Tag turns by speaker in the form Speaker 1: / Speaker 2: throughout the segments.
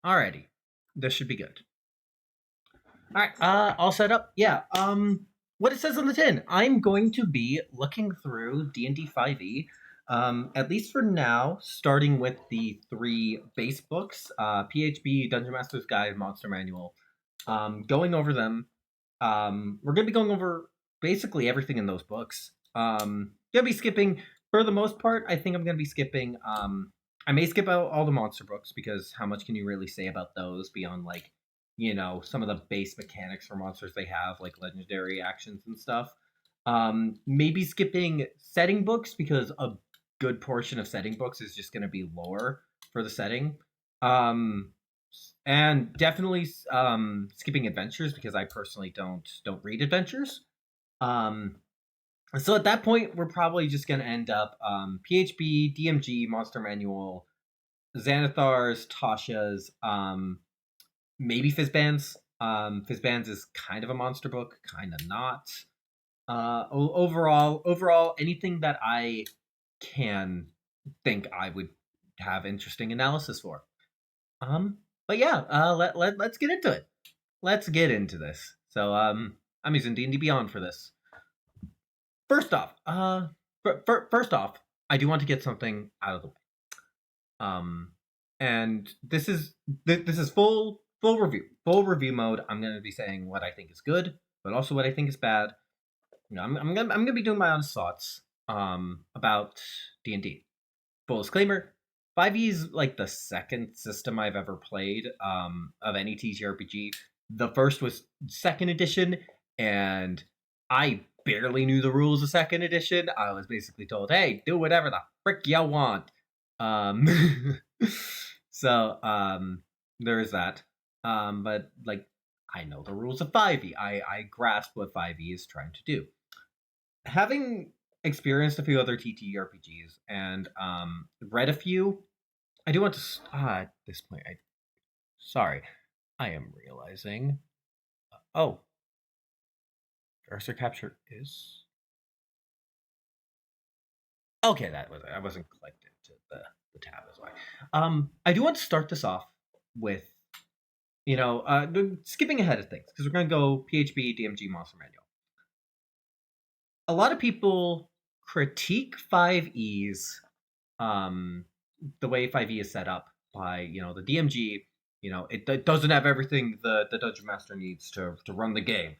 Speaker 1: Alrighty. This should be good. Alright, all set up? Yeah. What it says on the tin. I'm going to be looking through D&D 5e, at least for now, starting with the three base books, PHB, Dungeon Master's Guide, Monster Manual. Going over them. We're going to be going over basically everything in those books. Gonna be skipping, for the most part, I think I'm going to be skipping, I may skip out all the monster books because how much can you really say about those beyond like, some of the base mechanics for monsters they have, like legendary actions and stuff. Maybe skipping setting books because a good portion of setting books is just going to be lore for the setting. Um, and definitely skipping adventures because I personally don't read adventures. Um, so at that point, we're probably just going to end up PHB, DMG, Monster Manual, Xanathar's, Tasha's, maybe Fizzbands. Fizzbands is kind of a monster book, kind of not. Overall, anything that I can think I would have interesting analysis for. But yeah, let's get into it. Let's get into this. So, I'm using D&D Beyond for this. First off, first off, I do want to get something out of the way. And this is full review mode. I'm going to be saying what I think is good, but also what I think is bad. I'm gonna be doing my own thoughts about D&D. Full disclaimer: 5e is like the second system I've ever played of any TTRPG. The first was second edition, and I barely knew the rules of second edition. I was basically told, "Hey, do whatever the frick you want." Um, so there is that. But like, I know the rules of 5e. I grasp what 5e is trying to do. Having experienced a few other TTRPGs and read a few, I do want to. At this point, sorry, I am realizing. Oh, cursor capture is okay. That was I wasn't clicked into the tab as well. I do want to start this off with skipping ahead of things because we're going to go PHB, DMG, Monster Manual. A lot of people critique 5e's the way 5e is set up by the DMG. It doesn't have everything the dungeon master needs to run the game.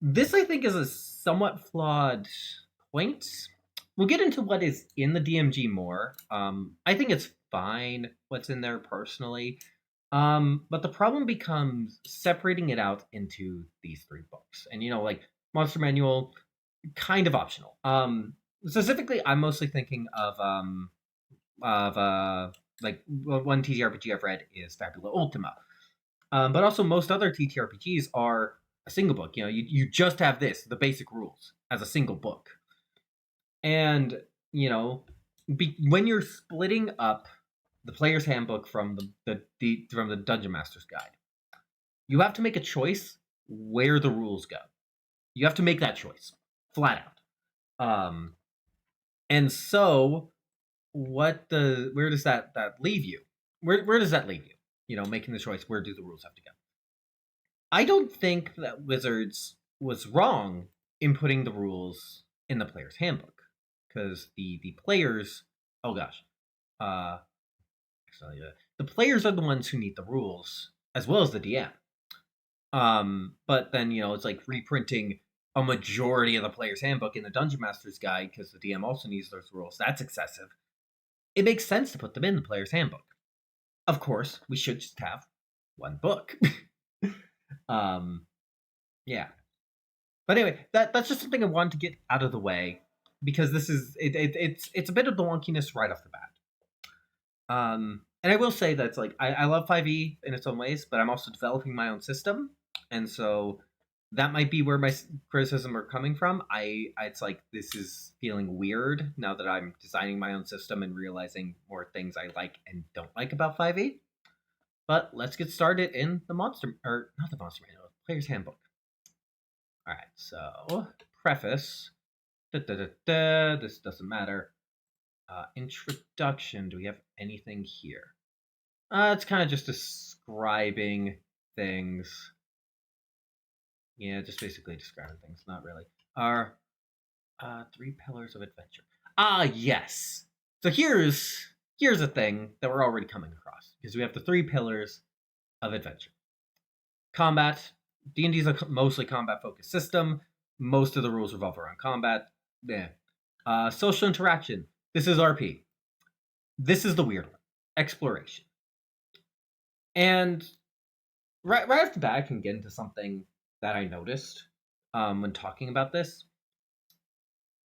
Speaker 1: This, I think, is a somewhat flawed point. We'll get into what is in the DMG more. I think it's fine what's in there personally. But the problem becomes separating it out into these three books. And like Monster Manual, kind of optional. Specifically, I'm mostly thinking of like one TTRPG I've read is Fabula Ultima. But also most other TTRPGs are a single book. You just have the basic rules as a single book. And, when you're splitting up the player's handbook from the Dungeon Master's Guide, you have to make a choice where the rules go. You have to make that choice, flat out. And so where does that leave you? Where does that leave you? Making the choice, where do the rules have to go? I don't think that Wizards was wrong in putting the rules in the player's handbook. Because the players, oh gosh, actually, the players are the ones who need the rules as well as the DM. But then it's like reprinting a majority of the player's handbook in the Dungeon Master's Guide because the DM also needs those rules. That's excessive. It makes sense to put them in the player's handbook. Of course, we should just have one book. Yeah. But anyway, that's just something I wanted to get out of the way because this is it's a bit of the wonkiness right off the bat. And I will say that it's like I love 5e in its own ways, but I'm also developing my own system, and so that might be where my criticism are coming from. It's like this is feeling weird now that I'm designing my own system and realizing more things I like and don't like about 5e. But let's get started in the not the monster manual, player's handbook. All right, so preface. This doesn't matter. Introduction. Do we have anything here? It's kind of just describing things. Yeah, just basically describing things, not really. Are three pillars of adventure. Ah, yes. So here's a thing that we're already coming across because we have the three pillars of adventure. Combat. D&D is a mostly combat focused system. Most of the rules revolve around combat. Yeah. Social interaction. This is RP. This is the weird one. Exploration. And right off the bat, I can get into something that I noticed when talking about this.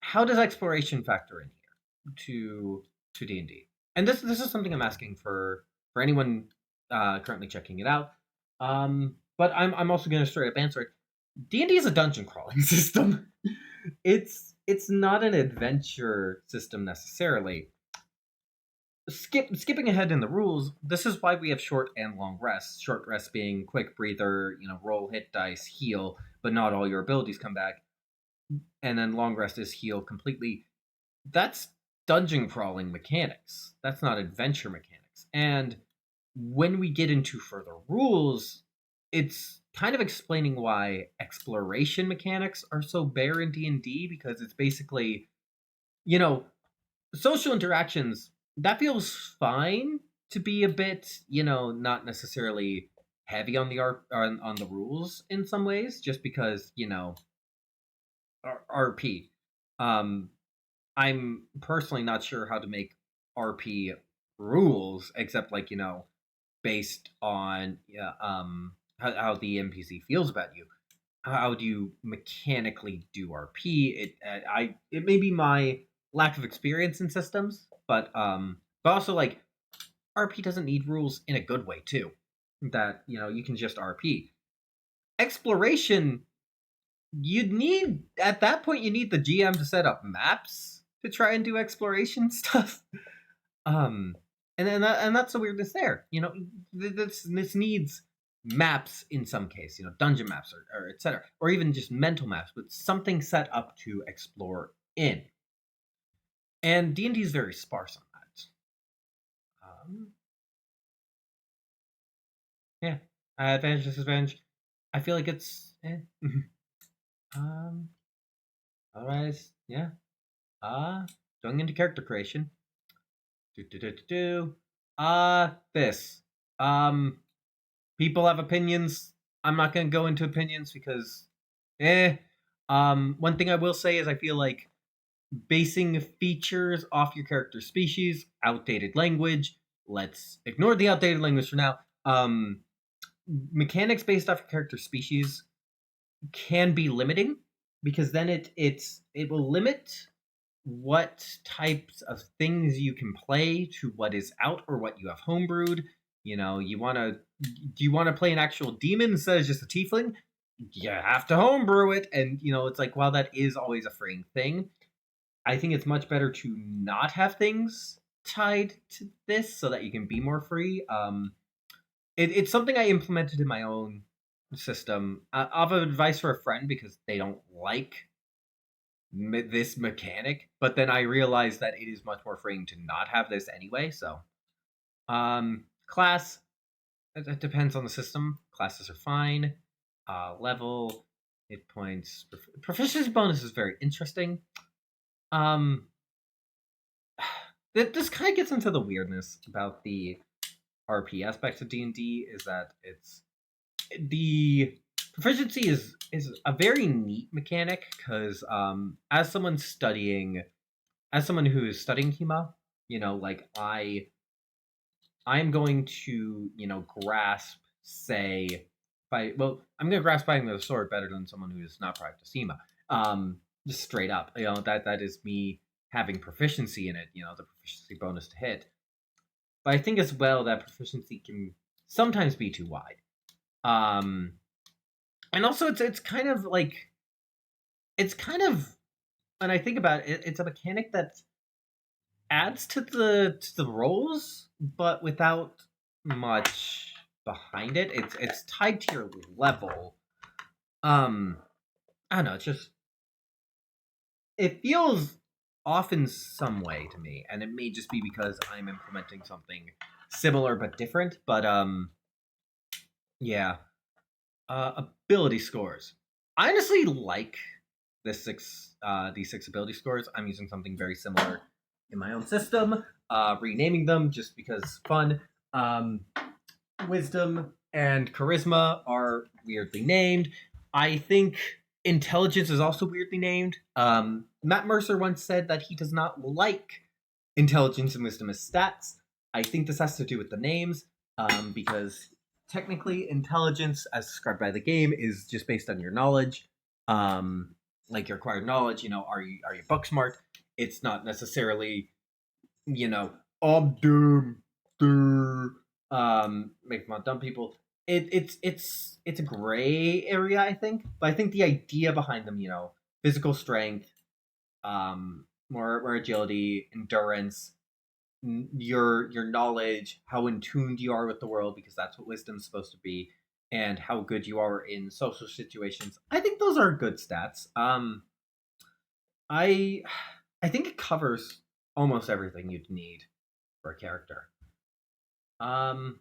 Speaker 1: How does exploration factor in here to D and D? And this is something I'm asking for anyone currently checking it out. But I'm also going to straight up answer it. D&D is a dungeon crawling system. It's not an adventure system necessarily. Skipping ahead in the rules, this is why we have short and long rests. Short rest being quick breather, roll, hit dice, heal, but not all your abilities come back. And then long rest is heal completely. That's dungeon crawling mechanics. That's not adventure mechanics. And when we get into further rules, it's kind of explaining why exploration mechanics are so bare in D&D, because it's basically, social interactions, that feels fine to be a bit, not necessarily heavy on the on the rules in some ways, just because, RP. Um I'm personally not sure how to make RP rules, except like, based on how the NPC feels about you. How do you mechanically do RP? It may be my lack of experience in systems, but also like RP doesn't need rules in a good way too. That you can just RP. Exploration, you'd need at that point you need the GM to set up maps to try and do exploration stuff. Um, and that's the weirdness there. This needs maps in some case. Dungeon maps or etc. Or even just mental maps, but something set up to explore in. And D&D is very sparse on that. Yeah, advantage, disadvantage. I feel like it's otherwise, yeah. Going into character creation. This. Um, People have opinions. I'm not gonna go into opinions because, eh. One thing I will say is I feel like basing features off your character species, outdated language. Let's ignore the outdated language for now. Mechanics based off your character species can be limiting because then it will limit what types of things you can play to what is out or what you have homebrewed. Do you want to play an actual demon instead of just a tiefling? You have to homebrew it, and it's like, while that is always a freeing thing, I think it's much better to not have things tied to this so that you can be more free. It's something I implemented in my own system of advice for a friend because they don't like this mechanic, but then I realized that it is much more freeing to not have this anyway. So, class, it depends on the system. Classes are fine. Level, hit points, proficiency bonus is very interesting. Um, this kind of gets into the weirdness about the RP aspects of D&D. Is that it's the proficiency is a very neat mechanic because as someone who is studying HEMA, like I'm going to, grasp, say, I'm going to grasp fighting with a sword better than someone who is not practiced HEMA. Just straight up, that is me having proficiency in it, the proficiency bonus to hit. But I think as well that proficiency can sometimes be too wide. And also it's kind of like, when I think about it, it's a mechanic that adds to the roles, but without much behind it. It's tied to your level. I don't know. It feels off in some way to me, and it may just be because I'm implementing something similar but different. But Yeah. Ability scores. I honestly like these six ability scores. I'm using something very similar in my own system, renaming them just because fun. Um, Wisdom and charisma are weirdly named. I think intelligence is also weirdly named. Matt Mercer once said that he does not like intelligence and wisdom as stats. I think this has to do with the names, because technically intelligence, as described by the game, is just based on your knowledge, like your acquired knowledge. Are you book smart? It's not necessarily you know, I'm dumb, make fun of dumb people. It's a gray area, I think. But I think the idea behind them, physical strength, more agility, endurance, your knowledge, how in tuned you are with the world, because that's what wisdom's supposed to be, and how good you are in social situations. I think those are good stats. I I think it covers almost everything you'd need for a character. Um,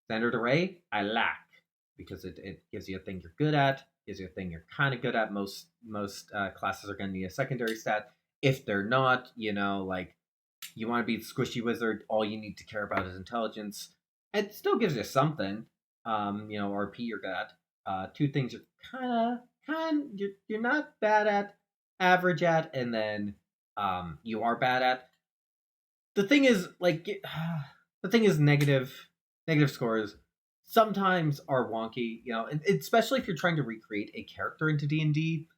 Speaker 1: Standard array, I lack because it gives you a thing you're good at, gives you a thing you're kind of good at. Most classes are going to need a secondary stat. If they're not, like you want to be the squishy wizard, all you need to care about is intelligence. It still gives you something. RP you're good at. Two things you're you're not bad at, average at, and then you are bad at. The thing is, like, the thing is, negative scores sometimes are wonky. Especially if you're trying to recreate a character into D&D,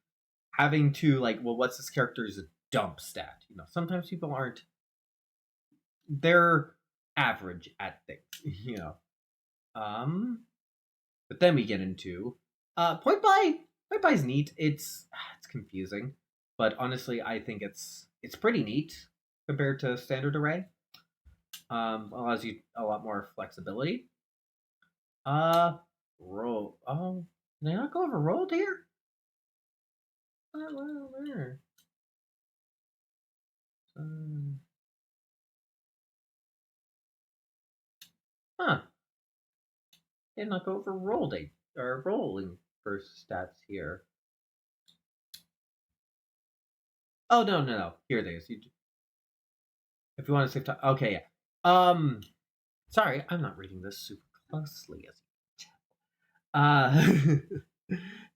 Speaker 1: having to like, well, what's this character's dump stat? Sometimes people aren't. They're average at things. You know. But then we get into point buy. Point buy is neat. It's confusing, but honestly, I think it's pretty neat compared to standard array. Allows you a lot more flexibility. Roll. Oh, did I not go over rolled here? Where? Um, huh. Did not go over rolled or rolling for stats here. Oh no. Here it is. If you want to save time. Okay, yeah. Sorry, I'm not reading this super closely as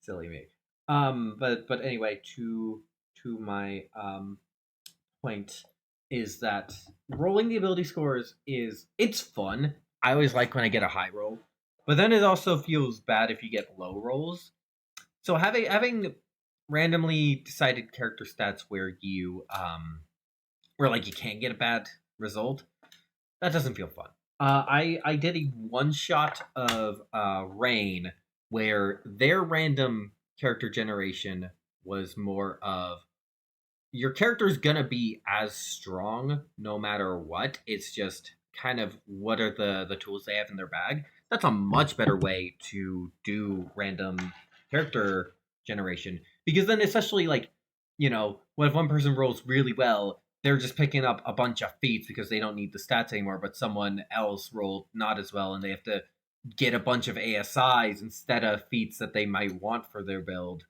Speaker 1: silly me. But anyway, to my point is that rolling the ability scores it's fun. I always like when I get a high roll, but then it also feels bad if you get low rolls. So having randomly decided character stats where like you can't get a bad result, that doesn't feel fun. I did a one shot of Rain where their random character generation was more of your character is gonna be as strong no matter what. It's just kind of what are the tools they have in their bag. That's a much better way to do random character generation, because then especially like what if one person rolls really well, they're just picking up a bunch of feats because they don't need the stats anymore, but someone else rolled not as well and they have to get a bunch of ASIs instead of feats that they might want for their build.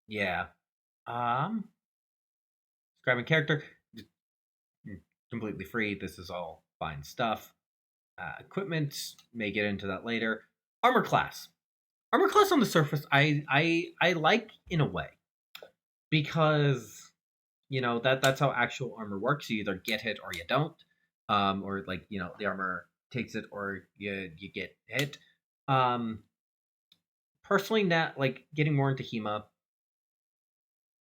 Speaker 1: Yeah. um Describing character, completely free. This is all fine stuff. Equipment, may get into that later. Armor class. Armor class on the surface, I like in a way, because that's how actual armor works. You either get hit or you don't, or like the armor takes it or you get hit. Um, Personally, not like getting more into Hema.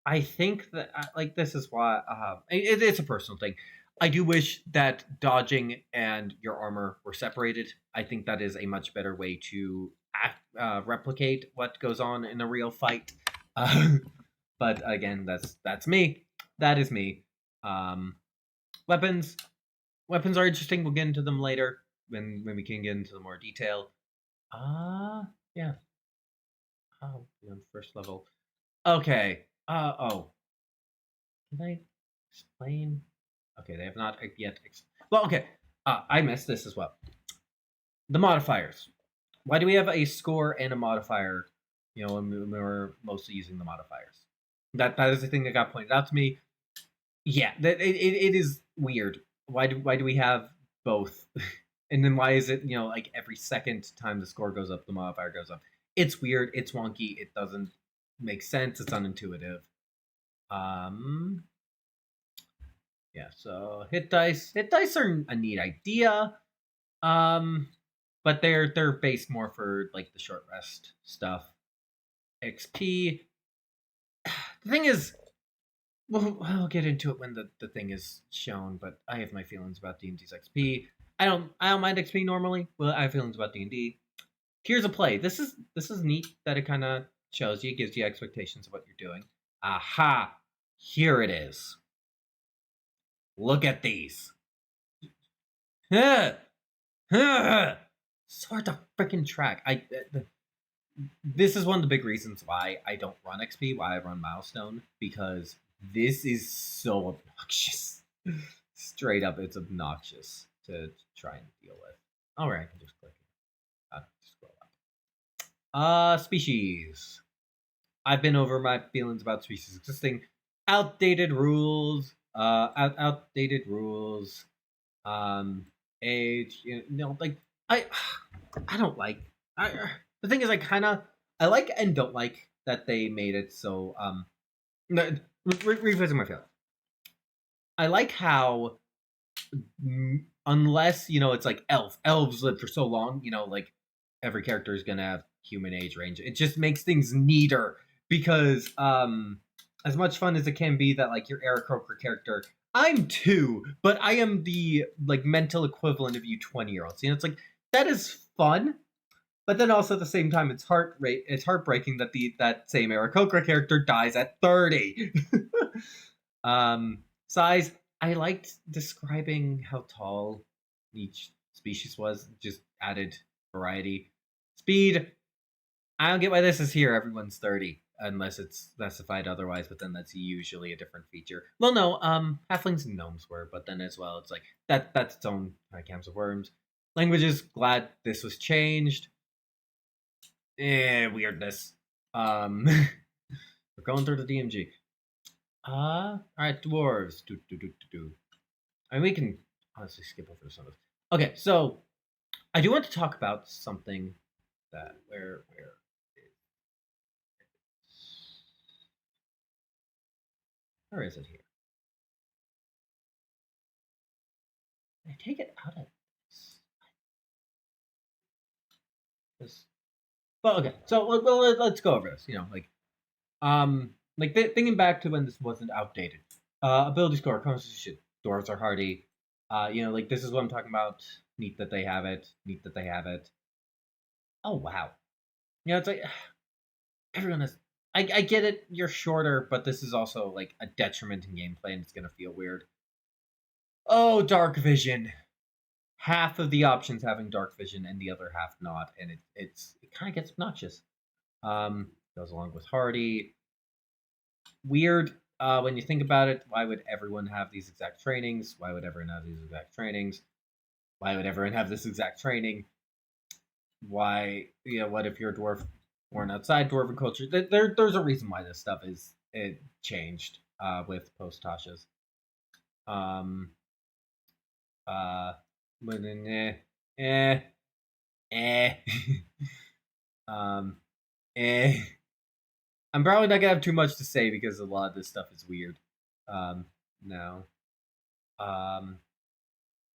Speaker 1: I think that like this is why it's a personal thing. I do wish that dodging and your armor were separated. I think that is a much better way to replicate what goes on in a real fight. Uh, but again, that's me. That is me. Um, weapons, weapons are interesting. We'll get into them later when we can get into more detail. Yeah. Oh, on first level. Okay. Oh, can I explain? Okay, they have not yet. Well, okay. I missed this as well. The modifiers. Why do we have a score and a modifier? You know, when we're mostly using the modifiers. That is the thing that got pointed out to me. Yeah, it is weird. Why do we have both? And then why is it, like every second time the score goes up, the modifier goes up? It's weird. It's wonky. It doesn't make sense. It's unintuitive. Um, yeah. So hit dice. Hit dice are a neat idea. But they're based more for like the short rest stuff. XP. The thing is, well, I'll get into it when the thing is shown. But I have my feelings about D&D's XP. I don't mind XP normally. Well, I have feelings about D&D. Here's a play. This is neat that it kind of shows you, gives you expectations of what you're doing. Aha! Here it is. Look at these. Huh. Huh. Sort of freaking track. This is one of the big reasons why I don't run XP, why I run Milestone, because this is so obnoxious. Straight up, it's obnoxious to try and deal with. Alright, I can just click it. Scroll up. Species. I've been over my feelings about species existing. Outdated rules. Outdated rules. Age. Like I don't like. The thing is, I like and don't like that they made it so. Revisiting my feelings. I like how, unless it's like elves live for so long, like every character is gonna have human age range. It just makes things neater because as much fun as it can be that like your Eric Croker character, I'm 2, but I am the like mental equivalent of you 20-year-olds. It's like that is fun, but then also at the same time it's heartbreaking that that same Eric Croker character dies at 30. Size. I liked describing how tall each species was. Just added variety. Speed. I don't get why this is here. Everyone's 30, unless it's specified otherwise. But then that's usually a different feature. Well, no. Halflings and gnomes were, but then as well, it's like that's its own kind of camps of worms. Languages. Glad this was changed. Weirdness. We're going through the DMG. All right, dwarves. I mean, we can honestly skip over some of this. Okay, so I do want to talk about something that where is it here? I take it out of this. Well, okay, so let's go over this. Thinking back to when this wasn't outdated. Ability score, constitution. Dwarves are hardy. Like this is what I'm talking about. Neat that they have it. Neat that they have it. Oh wow. It's like everyone has. I get it. You're shorter, but this is also like a detriment in gameplay, and it's gonna feel weird. Oh, dark vision. Half of the options having dark vision, and the other half not, and it kind of gets obnoxious. Goes along with hardy. Weird. When you think about it, why would everyone have these exact trainings? Why would everyone have these exact trainings? Why would everyone have this exact training? Why, what if you're a dwarf born outside dwarven culture? There's a reason why this stuff is changed with post Tasha's. But then, I'm probably not gonna have too much to say because a lot of this stuff is weird. No.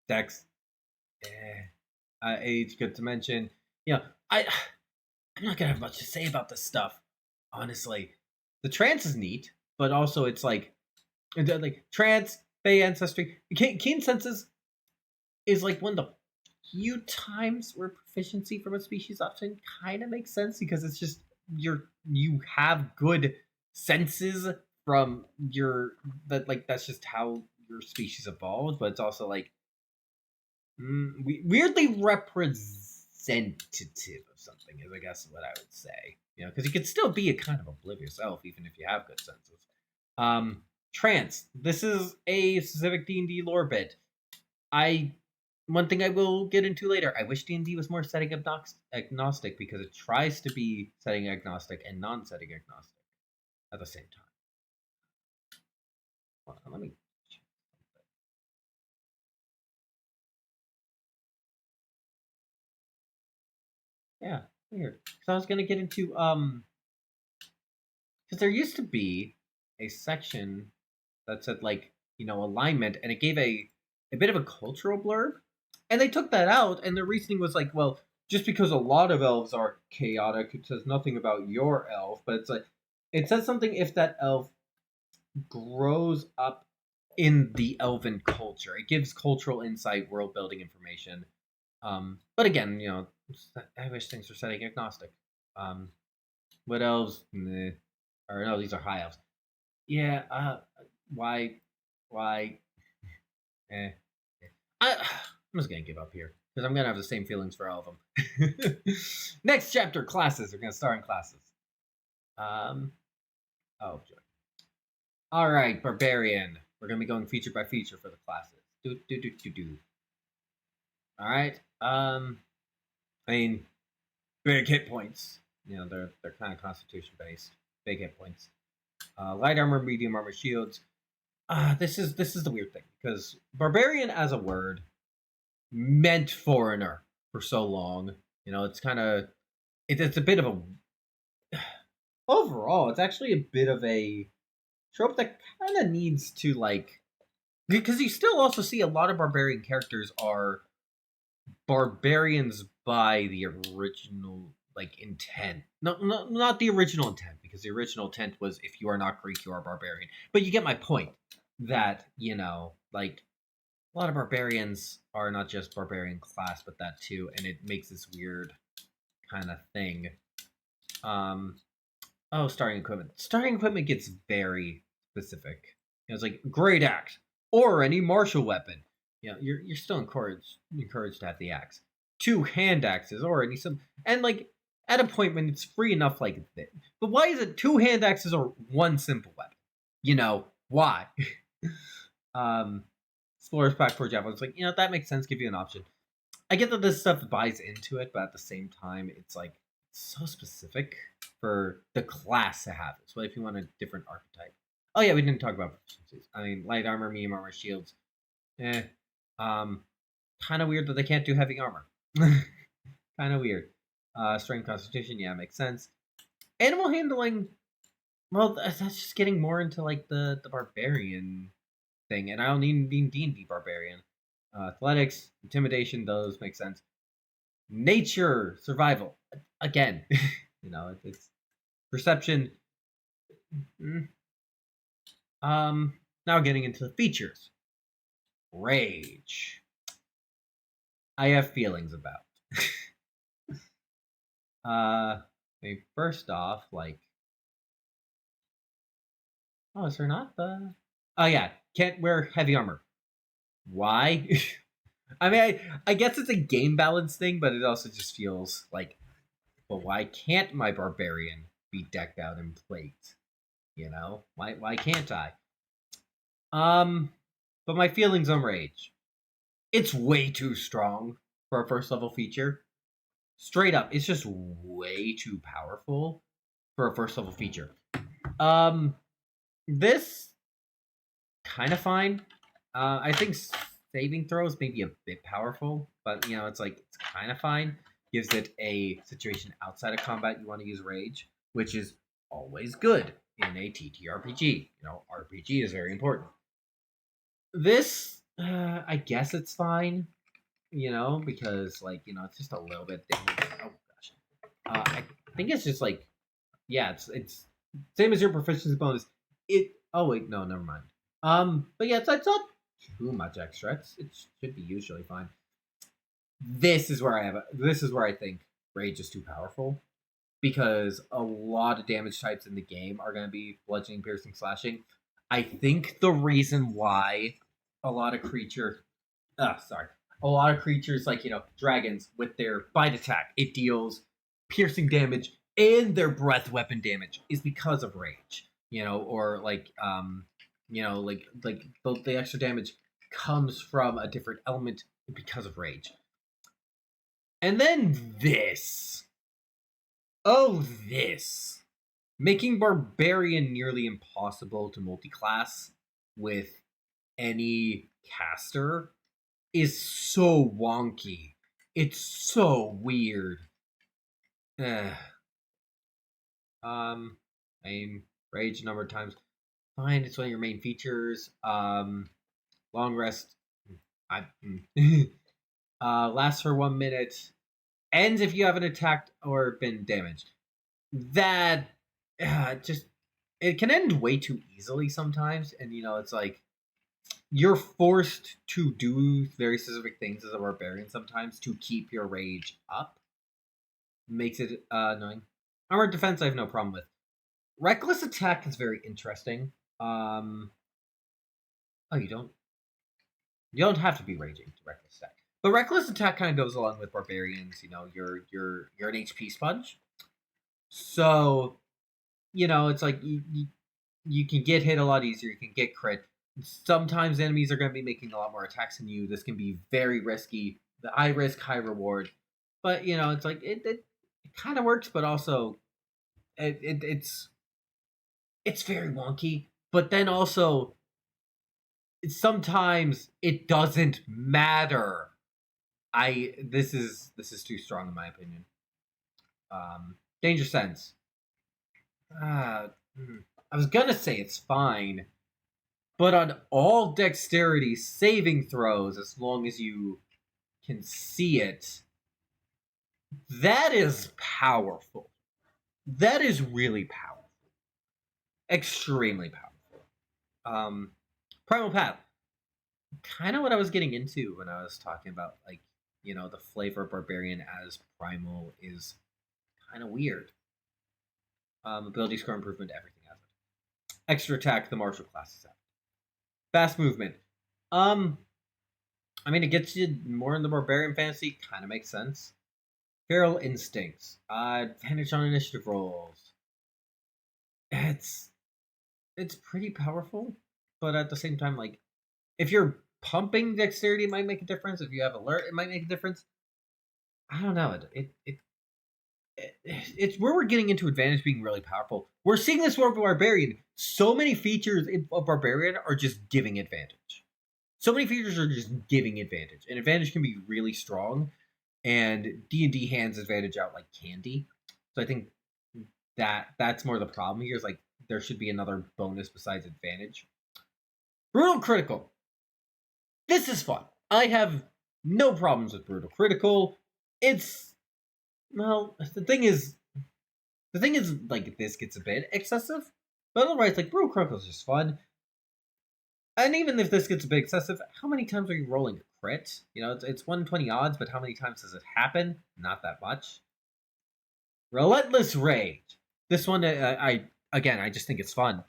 Speaker 1: Dex. Age, good to mention. I'm not gonna have much to say about this stuff. Honestly, the trance is neat, but also it's like trance, Fey ancestry, keen senses is like one of the few times where proficiency from a species option kind of makes sense because it's just you have good senses from that's just how your species evolved, but it's also like weirdly representative of something is I guess what I would say. Because you could still be a kind of oblivious elf even if you have good senses. Trance. This is a specific D&D lore bit. I one thing I will get into later, I wish D&D was more setting agnostic because it tries to be setting agnostic and non-setting agnostic at the same time. Hold on, let me check something. Yeah, weird. So I was gonna get into because there used to be a section that said like alignment, and it gave a bit of a cultural blurb, and they took that out, and their reasoning was like, well, just because a lot of elves are chaotic, it says nothing about your elf, but it's like it says something if that elf grows up in the elven culture. It gives cultural insight, world building information. But again, I wish things were setting agnostic. What elves? Nah. Or no, these are high elves. Yeah. Why? Why? Eh. I'm just gonna give up here because I'm gonna have the same feelings for all of them. Next chapter, classes. We're gonna start in classes. Um. Oh, joy. All right, barbarian. We're gonna be going feature by feature for the classes. Do do do do do. All right. I mean, big hit points. They're kind of constitution based. Big hit points. Light armor, medium armor, shields. This is the weird thing because barbarian as a word meant foreigner for so long. It's kind of it's a bit of a overall. It's actually a bit of a trope that kind of needs to like because you still also see a lot of barbarian characters are barbarians by the original like intent. No, not the original intent because the original intent was if you are not Greek, you are barbarian. But you get my point that like a lot of barbarians are not just barbarian class, but that too, and it makes this weird kind of thing. Oh, starting equipment. Starting equipment gets very specific. It's like great axe or any martial weapon. You're still encouraged to have the axe. 2 hand axes or any some and like at a point when it's free enough like this. But why is it 2 hand axes or 1 simple weapon? Why? Explorer's Pack for Javelin. It's like, that makes sense, give you an option. I get that this stuff buys into it, but at the same time, it's like so specific for the class to have this. What if you want a different archetype? Oh yeah, we didn't talk about proficiencies. I mean, light armor, medium armor, shields. Kind of weird that they can't do heavy armor. Kind of weird. Strength, constitution, yeah, makes sense. Animal handling. Well, that's just getting more into like the barbarian thing, and I don't need D&D barbarian. Athletics, intimidation, those make sense. Nature, survival. Again, it's perception. Now getting into the features. Rage. I have feelings about. First off, like, oh, is there not the? Oh yeah, can't wear heavy armor. Why? I mean, I guess it's a game balance thing, but it also just feels like, but why can't my barbarian be decked out in plate? Why can't I? But my feelings on rage. It's way too strong for a first level feature. Straight up, it's just way too powerful for a first level feature. This kind of fine. I think saving throws may be a bit powerful, but it's like it's kind of fine. Gives it a situation outside of combat you want to use rage, which is always good in a TTRPG. RPG is very important. This, I guess it's fine. Because like it's just a little bit damage. Oh gosh, I think it's just like, yeah, it's same as your proficiency bonus. Oh wait, no, never mind. But yeah, it's not too much extra. It should be usually fine. This is where I think rage is too powerful because a lot of damage types in the game are going to be bludgeoning, piercing, slashing. I think the reason why a lot of creatures like dragons with their bite attack, it deals piercing damage and their breath weapon damage is because of rage. Or like like the extra damage comes from a different element because of rage. And then this. Oh, this. Making Barbarian nearly impossible to multiclass with any caster is so wonky. It's so weird. Aim, rage number of times. Fine, it's one of your main features. Long rest. Lasts for 1 minute. Ends if you haven't attacked or been damaged. That just it can end way too easily sometimes, and it's like you're forced to do very specific things as a barbarian sometimes to keep your rage up. Makes it annoying. Armored defense, I have no problem with. Reckless attack is very interesting. Oh, you don't have to be raging to reckless attack, but reckless attack kind of goes along with barbarians. You're an HP sponge, so it's like you can get hit a lot easier. You can get crit. Sometimes enemies are going to be making a lot more attacks than you. This can be very risky. The high risk, high reward. But it's like it kind of works, but also it's very wonky. But then also, sometimes it doesn't matter. This is too strong in my opinion. Danger sense. I was gonna say it's fine, but on all dexterity saving throws, as long as you can see it, that is powerful. That is really powerful. Extremely powerful. Primal Path. Kind of what I was getting into when I was talking about, like, the flavor of Barbarian as Primal is kind of weird. Ability score improvement, everything has it. Extra attack, the martial classes have it. Fast movement. It gets you more in the Barbarian fantasy, kind of makes sense. Feral instincts. Advantage on initiative rolls. It's pretty powerful, but at the same time, like, if you're pumping dexterity, it might make a difference. If you have alert, it might make a difference. I don't know. It's where we're getting into advantage being really powerful. We're seeing this with Barbarian. So many features of Barbarian are just giving advantage. So many features are just giving advantage. And advantage can be really strong. And D&D hands advantage out like candy. So I think that's more the problem here. Is like there should be another bonus besides advantage. Brutal Critical. This is fun. I have no problems with Brutal Critical. The thing is, like, this gets a bit excessive, but otherwise, like, Brutal Critical is just fun. And even if this gets a bit excessive, how many times are you rolling a crit? It's 120 odds, but how many times does it happen? Not that much. Relentless Rage. This one, I just think it's fun.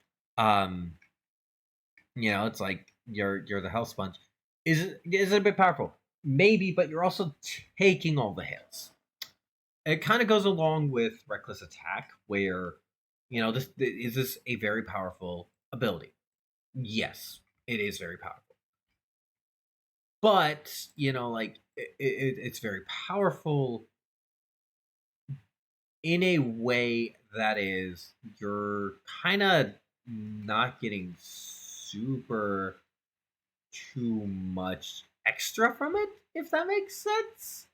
Speaker 1: It's like you're the health sponge. Is it a bit powerful? Maybe, but you're also taking all the hits. It kind of goes along with Reckless Attack, where this is a very powerful ability. Yes, it is very powerful, but it's very powerful in a way that is you're kind of not getting super too much extra from it, if that makes sense.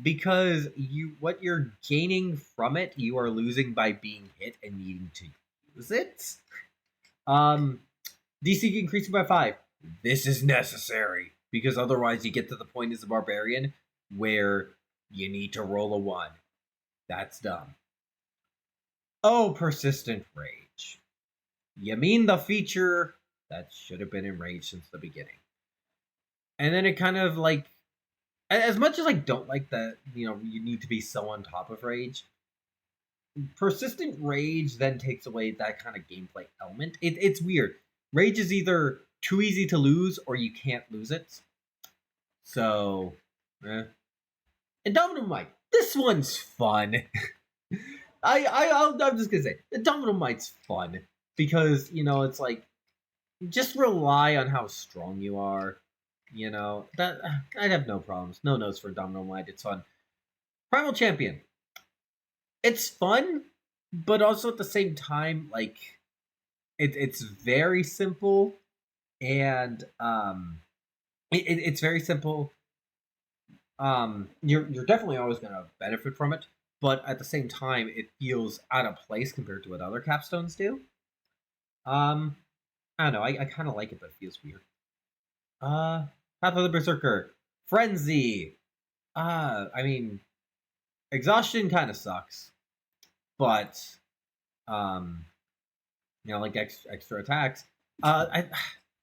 Speaker 1: Because what you're gaining from it, you are losing by being hit and needing to use it. DC increasing by 5. This is necessary, because otherwise you get to the point as a barbarian where you need to roll a 1. That's dumb. Oh, Persistent Rage. You mean the feature that should have been in Rage since the beginning. And then it kind of like, as much as I don't like that, you need to be so on top of Rage, Persistent Rage then takes away that kind of gameplay element. It's weird. Rage is either too easy to lose or you can't lose it. So, Indomitable Might. This one's fun. I'm just gonna say, Indomitable Might's fun because it's like, just rely on how strong you are. You know, that I'd have no problems. No notes for Domino Might. It's fun. Primal Champion. It's fun, but also at the same time, like it's very simple and it's very simple. You're definitely always gonna benefit from it, but at the same time, it feels out of place compared to what other capstones do. Um, I don't know. I kind of like it, but it feels weird. Uh, Path of the Berserker, Frenzy. I mean, Exhaustion kind of sucks, but um, like extra attacks. I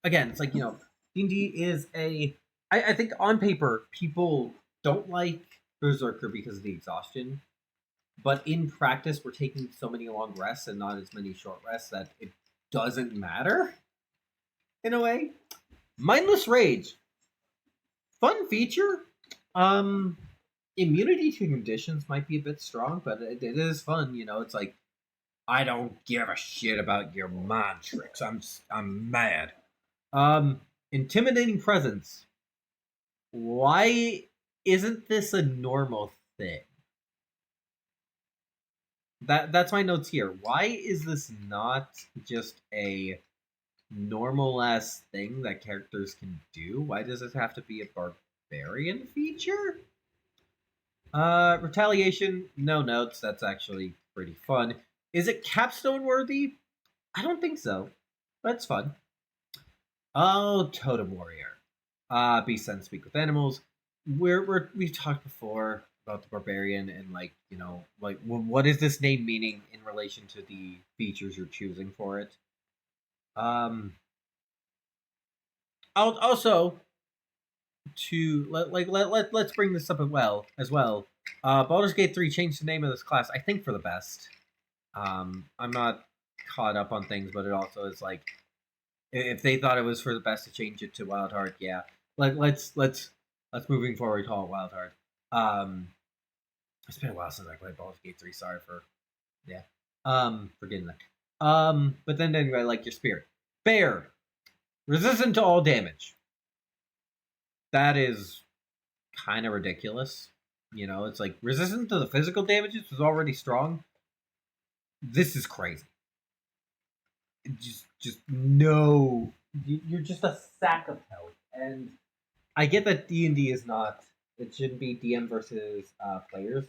Speaker 1: again, it's like D&D is a. I think on paper people don't like Berserker because of the exhaustion, but in practice we're taking so many long rests and not as many short rests that it doesn't matter in a way. Mindless Rage, fun feature. Um, Immunity to conditions might be a bit strong, but it is fun. It's like I don't give a shit about your mind tricks. I'm mad. Intimidating presence. Why isn't this a normal thing? That's my notes here. Why is this not just a normal ass thing that characters can do? Why does it have to be a barbarian feature? Retaliation, no notes. That's actually pretty fun. Is it capstone worthy? I don't think so. That's fun. Oh, Totem Warrior. Beast and speak with animals. We've talked before about the barbarian and what is this name meaning in relation to the features you're choosing for it. Also to let's bring this up as well. Baldur's Gate 3 changed the name of this class, I think, for the best. I'm not caught up on things, but it also is like if they thought it was for the best to change it to Wild Heart, yeah. Let's moving forward call it Wild Heart. It's been a while since I played Baldur's Gate 3. Sorry for forgetting that. But then anyway, like your spirit. Bear. Resistant to all damage. That is kind of ridiculous. It's like resistant to the physical damages was already strong. This is crazy. Just no. You're just a sack of health. And I get that D&D is not. It shouldn't be DM versus players,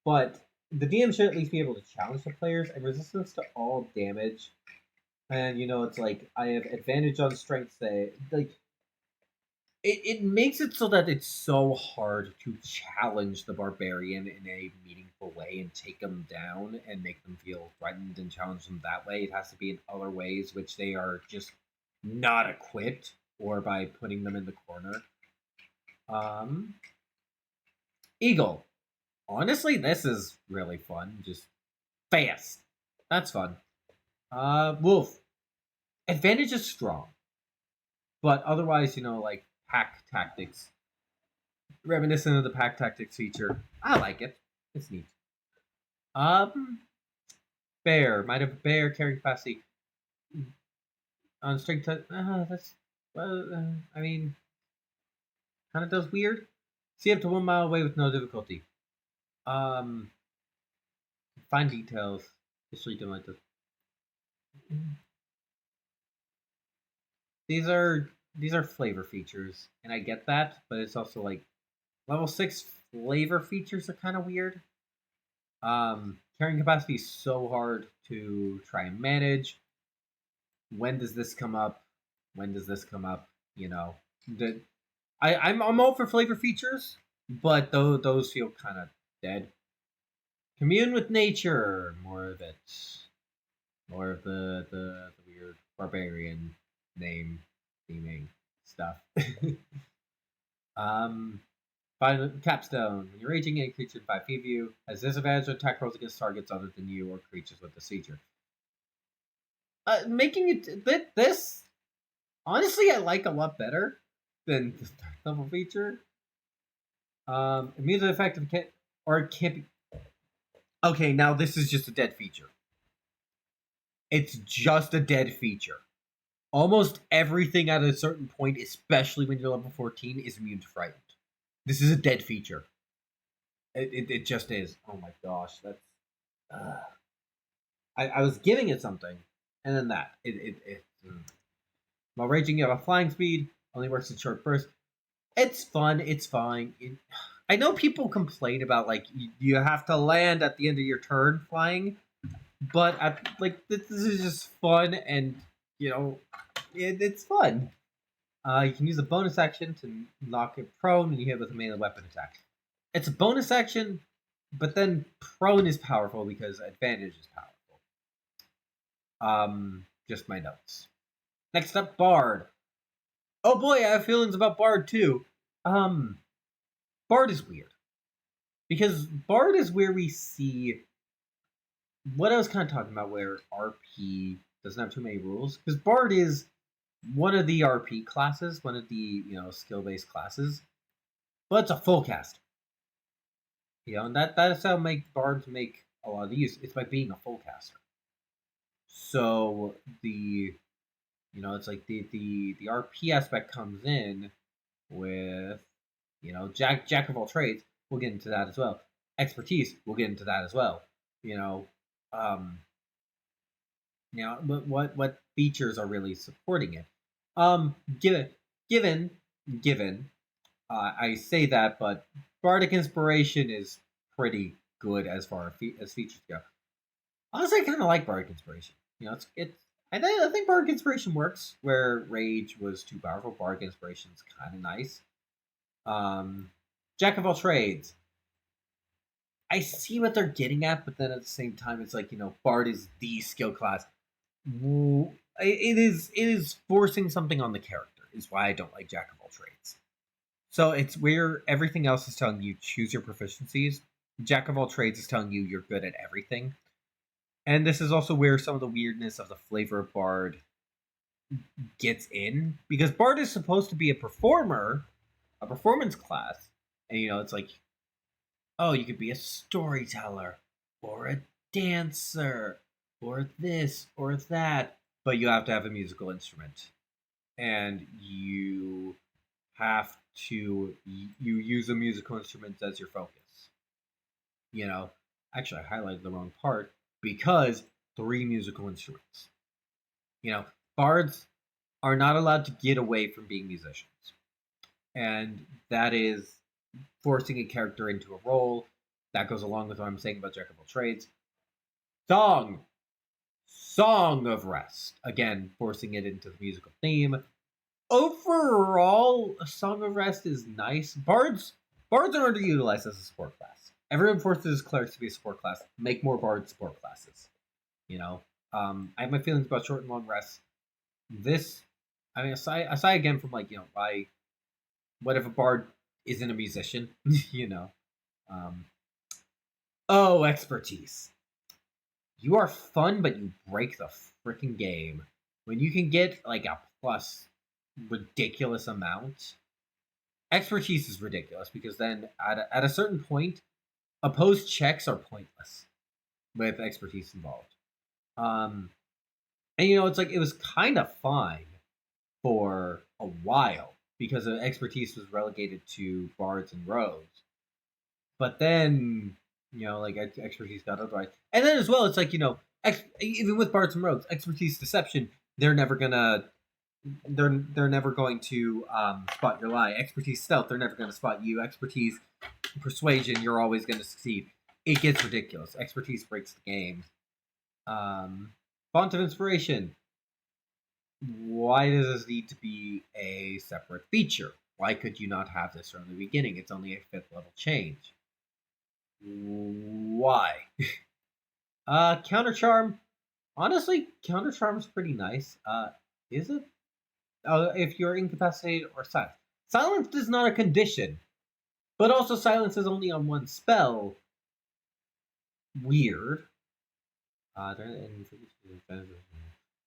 Speaker 1: but the DM should at least be able to challenge the players. And resistance to all damage, and it's like I have advantage on strength. Say like it makes it so that it's so hard to challenge the barbarian in a meaningful way and take them down and make them feel threatened and challenge them that way. It has to be in other ways which they are just not equipped, or by putting them in the corner. Eagle. Honestly, this is really fun. Just fast. That's fun. Wolf. Advantage is strong. But otherwise, like pack tactics. Reminiscent of the pack tactics feature. I like it. It's neat. Bear. Might have bear carrying capacity. On strength that's I mean kind of does weird. See up to 1 mile away with no difficulty. Fine details. History don't like this. These are flavor features, and I get that, but it's also like level 6 flavor features are kind of weird. Carrying capacity is so hard to try and manage. When does this come up? When does this come up? I'm all for flavor features, but those feel kind of dead. Commune with nature, more of it, more of the weird barbarian name theming stuff. Final capstone. When you're raging, a creature in 5 feet of you has disadvantage on attack rolls against targets other than you or creatures with this feature. Making it this honestly I like a lot better than the third level feature. Immune to the effect of it can't be. Okay, now this is just a dead feature. It's just a dead feature. Almost everything at a certain point, especially when you're level 14, is immune to frightened. This is a dead feature. It just is. Oh my gosh, that's. Uh, I was giving it something, and then that. While raging, you have a flying speed, only works in short bursts. It's fun. It's fine. I know people complain about like you have to land at the end of your turn flying, but this is just fun, and you know, it's fun. You can use a bonus action to knock it prone, and you hit with a melee weapon attack. It's a bonus action, but then prone is powerful because advantage is powerful. Just my notes. Next up, Bard. Oh boy, I have feelings about Bard too. Bard is weird because Bard is where we see what I was kind of talking about, where RP doesn't have too many rules. Because Bard is one of the RP classes, one of the skill-based classes, but it's a full cast. And that's how Bards make a lot of use. It's by being a full caster. So it's like the RP aspect comes in with jack of all trades. We'll get into that as well. Expertise. We'll get into that as well. What features are really supporting it? Given, I say that, but Bardic Inspiration is pretty good as far as features go. Honestly, I kind of like Bardic Inspiration. I think Bardic Inspiration works where Rage was too powerful. Bardic Inspiration is kind of nice. Jack of all trades. I see what they're getting at, but then at the same time, it's like Bard is the skill class. It is forcing something on the character. Is why I don't like Jack of all trades. So it's where everything else is telling you choose your proficiencies. Jack of all trades is telling you you're good at everything. And this is also where some of the weirdness of the flavor of Bard gets in, because Bard is supposed to be a performer, a performance class, and it's like, oh, you could be a storyteller or a dancer or this or that, but you have to have a musical instrument, and you have to use a musical instrument as your focus. Actually, I highlighted the wrong part because 3 musical instruments. Bards are not allowed to get away from being musicians, and that is forcing a character into a role. That goes along with what I'm saying about Jack of all trades. Song of Rest. Again, forcing it into the musical theme. Overall, a Song of Rest is nice. Bards are underutilized as a support class. Everyone forces clerics to be a support class. Make more Bard support classes. I have my feelings about short and long rests. Aside again from why, what if a Bard isn't a musician? Expertise. You are fun, but you break the freaking game. When you can get like a plus ridiculous amount, expertise is ridiculous because then at a certain point, opposed checks are pointless with expertise involved. And it's like it was kind of fine for a while because expertise was relegated to bards and rogues. But then, expertise got otherwise. And then as well, it's like, even with bards and rogues, expertise deception, they're never going to spot your lie. Expertise stealth, they're never going to spot you. Expertise persuasion, you're always going to succeed. It gets ridiculous. Expertise breaks the game. Font of inspiration. Why does this need to be a separate feature? Why could you not have this from the beginning? It's only a 5th level change. Why? Counter charm. Honestly, counter charm is pretty nice. Is it? If you're incapacitated or silent. Silence is not a condition, but also silence is only on one spell. Weird.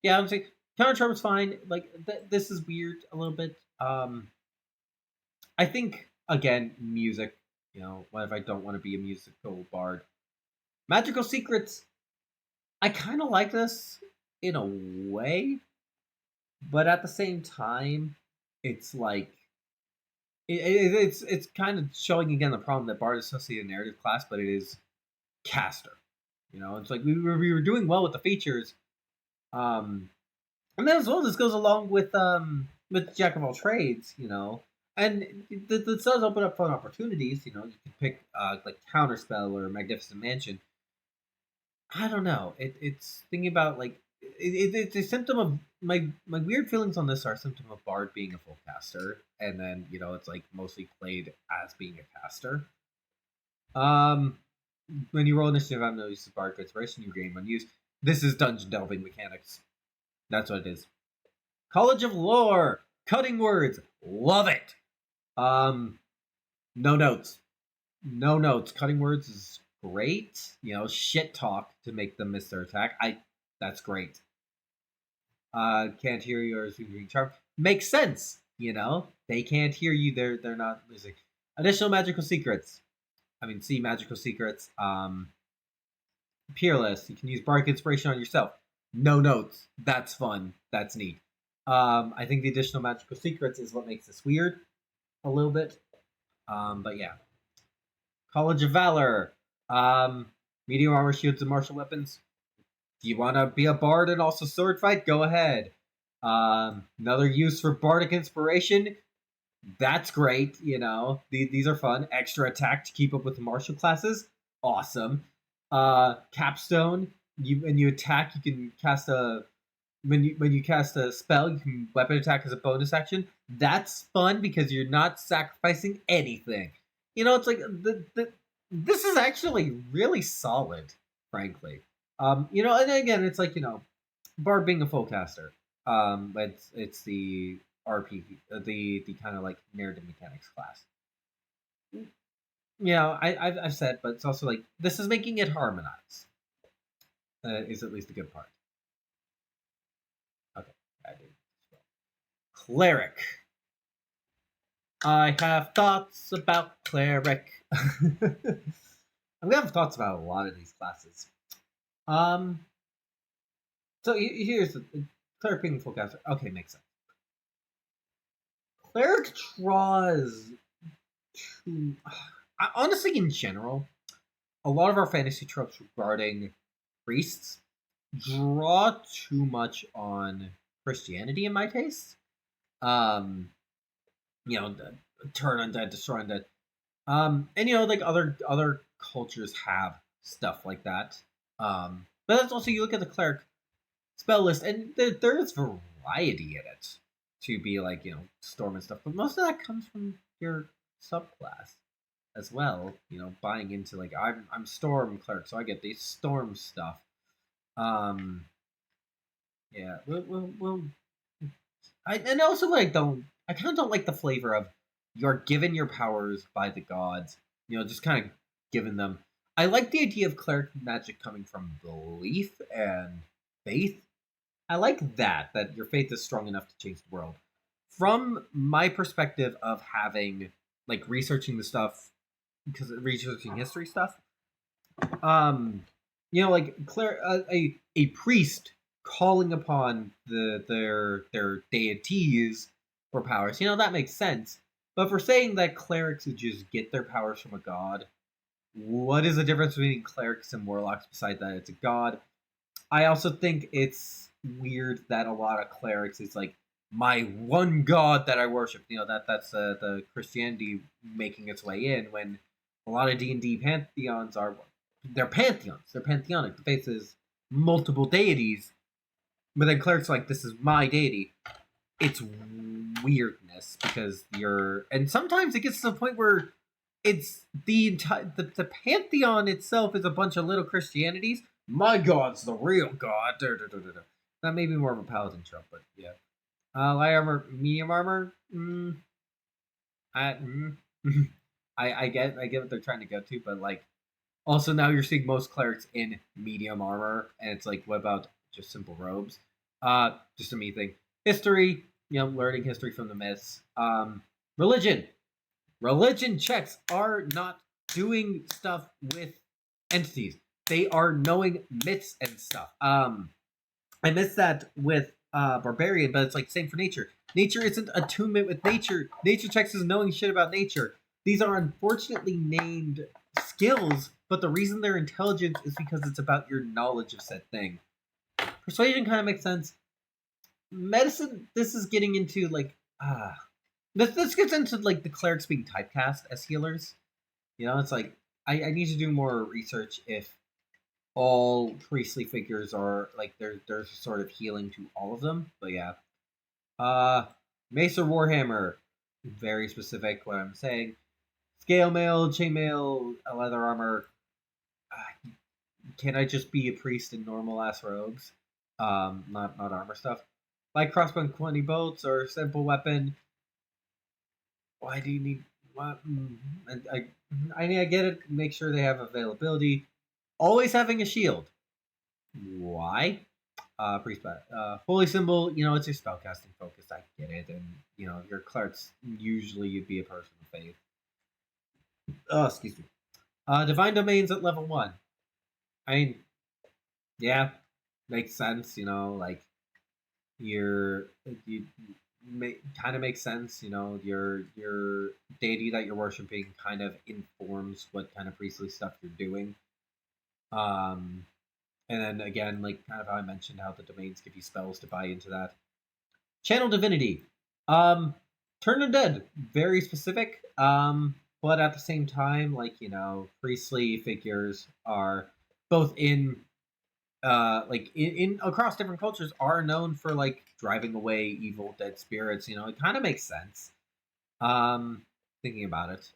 Speaker 1: Yeah, I'm saying counter charm is fine. Like this is weird a little bit. I think again, music. What if I don't want to be a musical bard? Magical secrets. I kind of like this in a way, but at the same time, it's like it's kind of showing again the problem that Bard is associated narrative class, but it is caster. You know, it's like we were doing well with the features, and then as well, this goes along with Jack of all trades. You know, and this does open up fun opportunities. You know, you can pick like Counterspell or Magnificent Mansion. I don't know. It's thinking about like it's a symptom of my weird feelings on this are a symptom of Bard being a full caster, and then you know it's like mostly played as being a caster. Um, when you roll initiative, I'm no use of Bard Inspiration. You gain one use. This is dungeon delving mechanics. That's what it is. College of Lore, cutting words, love it. Um, no notes, no notes. Cutting words is great. You know, shit talk to make them miss their attack. That's great. Can't hear you or being charmed. Makes sense. You know, they can't hear you. They're not losing. Additional magical secrets. I mean, see magical secrets. Peerless. You can use Bardic Inspiration on yourself. No notes. That's fun. That's neat. I think the additional magical secrets is what makes this weird a little bit. But yeah. College of Valor. Medium armor, shields, and martial weapons. Do you want to be a bard and also sword fight? Go ahead. Another use for Bardic Inspiration. That's great. You know, these are fun. Extra attack to keep up with the martial classes. Awesome. Capstone. When you attack, you can cast a when you cast a spell, you can weapon attack as a bonus action. That's fun because you're not sacrificing anything. You know, it's like this is actually really solid, frankly. You know, and again, it's like, you know, Bard being a full caster. It's the RPG, the kind of like narrative mechanics class. You know, I've said, but it's also like this is making it harmonize. Is at least a good part. Okay, I do. Cleric. I have thoughts about cleric. I'm gonna have thoughts about a lot of these classes. So here's the cleric being full caster. Okay, makes sense. Cleric draws too. Honestly, in general, a lot of our fantasy tropes regarding priests draw too much on Christianity in my taste. You know, turn undead, destroy undead. And you know, like other cultures have stuff like that. But that's also you look at the cleric spell list, and there's variety in it to be like, you know, storm and stuff. But most of that comes from your subclass as well. You know, buying into like I'm storm cleric, so I get these storm stuff. Yeah, and also like I kind of don't like the flavor of you're given your powers by the gods. You know, just kind of given them. I like the idea of cleric magic coming from belief and faith. I like that your faith is strong enough to change the world. From my perspective of having like researching the stuff because researching history stuff, you know, like a priest calling upon their deities for powers, you know, that makes sense. But for saying that clerics would just get their powers from a god, what is the difference between clerics and warlocks beside that it's a god? I also think it's weird that a lot of clerics is like my one god that I worship. You know, that's the Christianity making its way in when a lot of D&D pantheons are they're pantheons. They're pantheonic. The faith is multiple deities, but then clerics are like, this is my deity. It's weirdness because and sometimes it gets to the point where it's the entire the pantheon itself is a bunch of little Christianities. My god's the real god. That may be more of a paladin trope, but yeah. Light armor, medium armor. I, I get what they're trying to go to, but like also now you're seeing most clerics in medium armor, and it's like, what about just simple robes? Just a me thing. History, you know, learning history from the myths. Religion. Religion checks are not doing stuff with entities. They are knowing myths and stuff. I missed that with barbarian, but it's like same for nature. Nature isn't attunement with nature. Nature checks is knowing shit about nature. These are unfortunately named skills, but the reason they're intelligence is because it's about your knowledge of said thing. Persuasion kind of makes sense. Medicine, this is getting into like this gets into like the clerics being typecast as healers. You know, it's like I need to do more research if all priestly figures are like there's sort of healing to all of them. But yeah. Mace or Warhammer. Very specific what I'm saying. Scale mail, chainmail, leather armor. Can I just be a priest in normal ass robes? Not armor stuff. Light crossbow, 20 bolts, or simple weapon. Why do you need what? I get it. Make sure they have availability. Always having a shield. Why? Priest holy symbol, you know, it's your spellcasting focus. I get it, and you know your clerics usually you'd be a person of faith. Oh, excuse me. Divine domains at level 1. I mean, yeah, makes sense. You know, like you kind of makes sense. You know, your deity that you're worshiping kind of informs what kind of priestly stuff you're doing. And then again, like kind of how I mentioned, how the domains give you spells to buy into that. Channel divinity, turn undead, very specific. But at the same time, like you know, priestly figures are both in like in across different cultures are known for like driving away evil dead spirits. You know, it kind of makes sense. Thinking about it,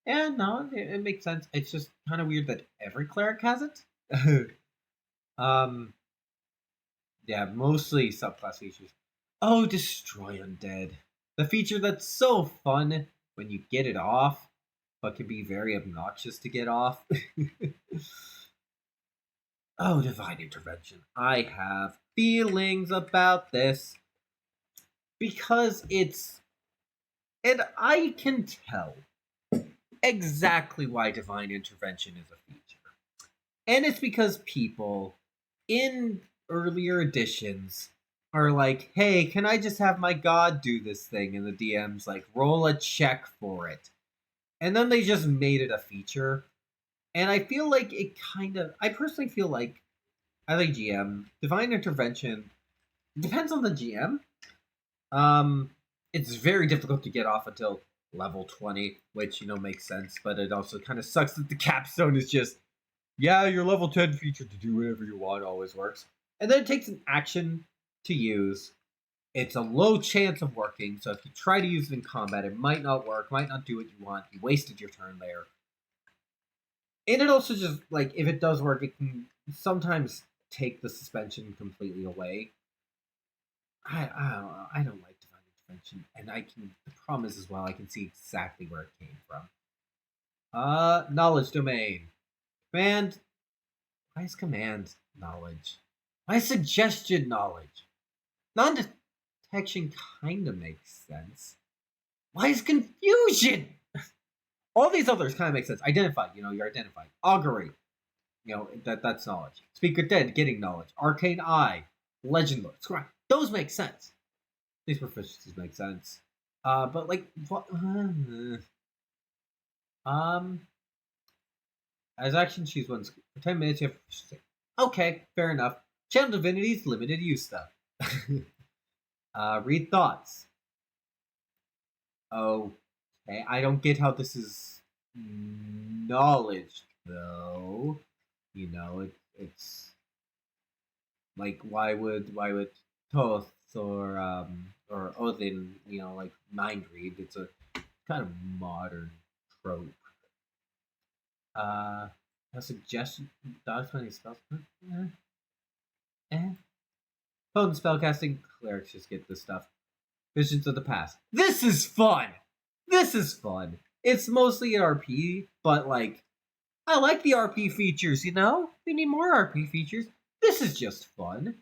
Speaker 1: and no, it makes sense. It's just kind of weird that every cleric has it. Yeah, mostly subclass features. Oh, destroy undead. The feature that's so fun when you get it off, but can be very obnoxious to get off. Oh, divine intervention. I have feelings about this because and I can tell exactly why divine intervention is a feature. And it's because people in earlier editions are like, hey, can I just have my god do this thing? And the DM's like, roll a check for it. And then they just made it a feature. And I feel like it I personally feel like, as a GM, divine intervention depends on the GM. It's very difficult to get off until level 20, which, you know, makes sense. But it also kind of sucks that the capstone is just, yeah, your level 10 feature to do whatever you want always works. And then it takes an action to use. It's a low chance of working, so if you try to use it in combat, it might not work, might not do what you want. You wasted your turn there. And it also just, like, if it does work, it can sometimes take the suspension completely away. I don't like divine intervention, and the problem is as well, I can see exactly where it came from. Knowledge domain. Command. Why is command knowledge? Why is suggestion knowledge? Non-detection kind of makes sense. Why is confusion? All these others kind of make sense. Identify, you know, you're identified. Augury, you know, that's knowledge. Speak with dead, getting knowledge. Arcane eye, legend lore, scry. Those make sense. These proficiencies make sense. But like, what? As action, choose one skill. For 10 minutes, you have proficiency. Okay, fair enough. Channel divinities, limited use stuff. Read thoughts. Okay, I don't get how this is knowledge, though. You know, it's like why would Toth or Odin, you know, like mind read? It's a kind of modern trope. A suggestion. Dodge 20 spells. Potent spellcasting. Clerics just get this stuff. Visions of the past. This is fun! This is fun. It's mostly an RP, but like, I like the RP features, you know? We need more RP features. This is just fun.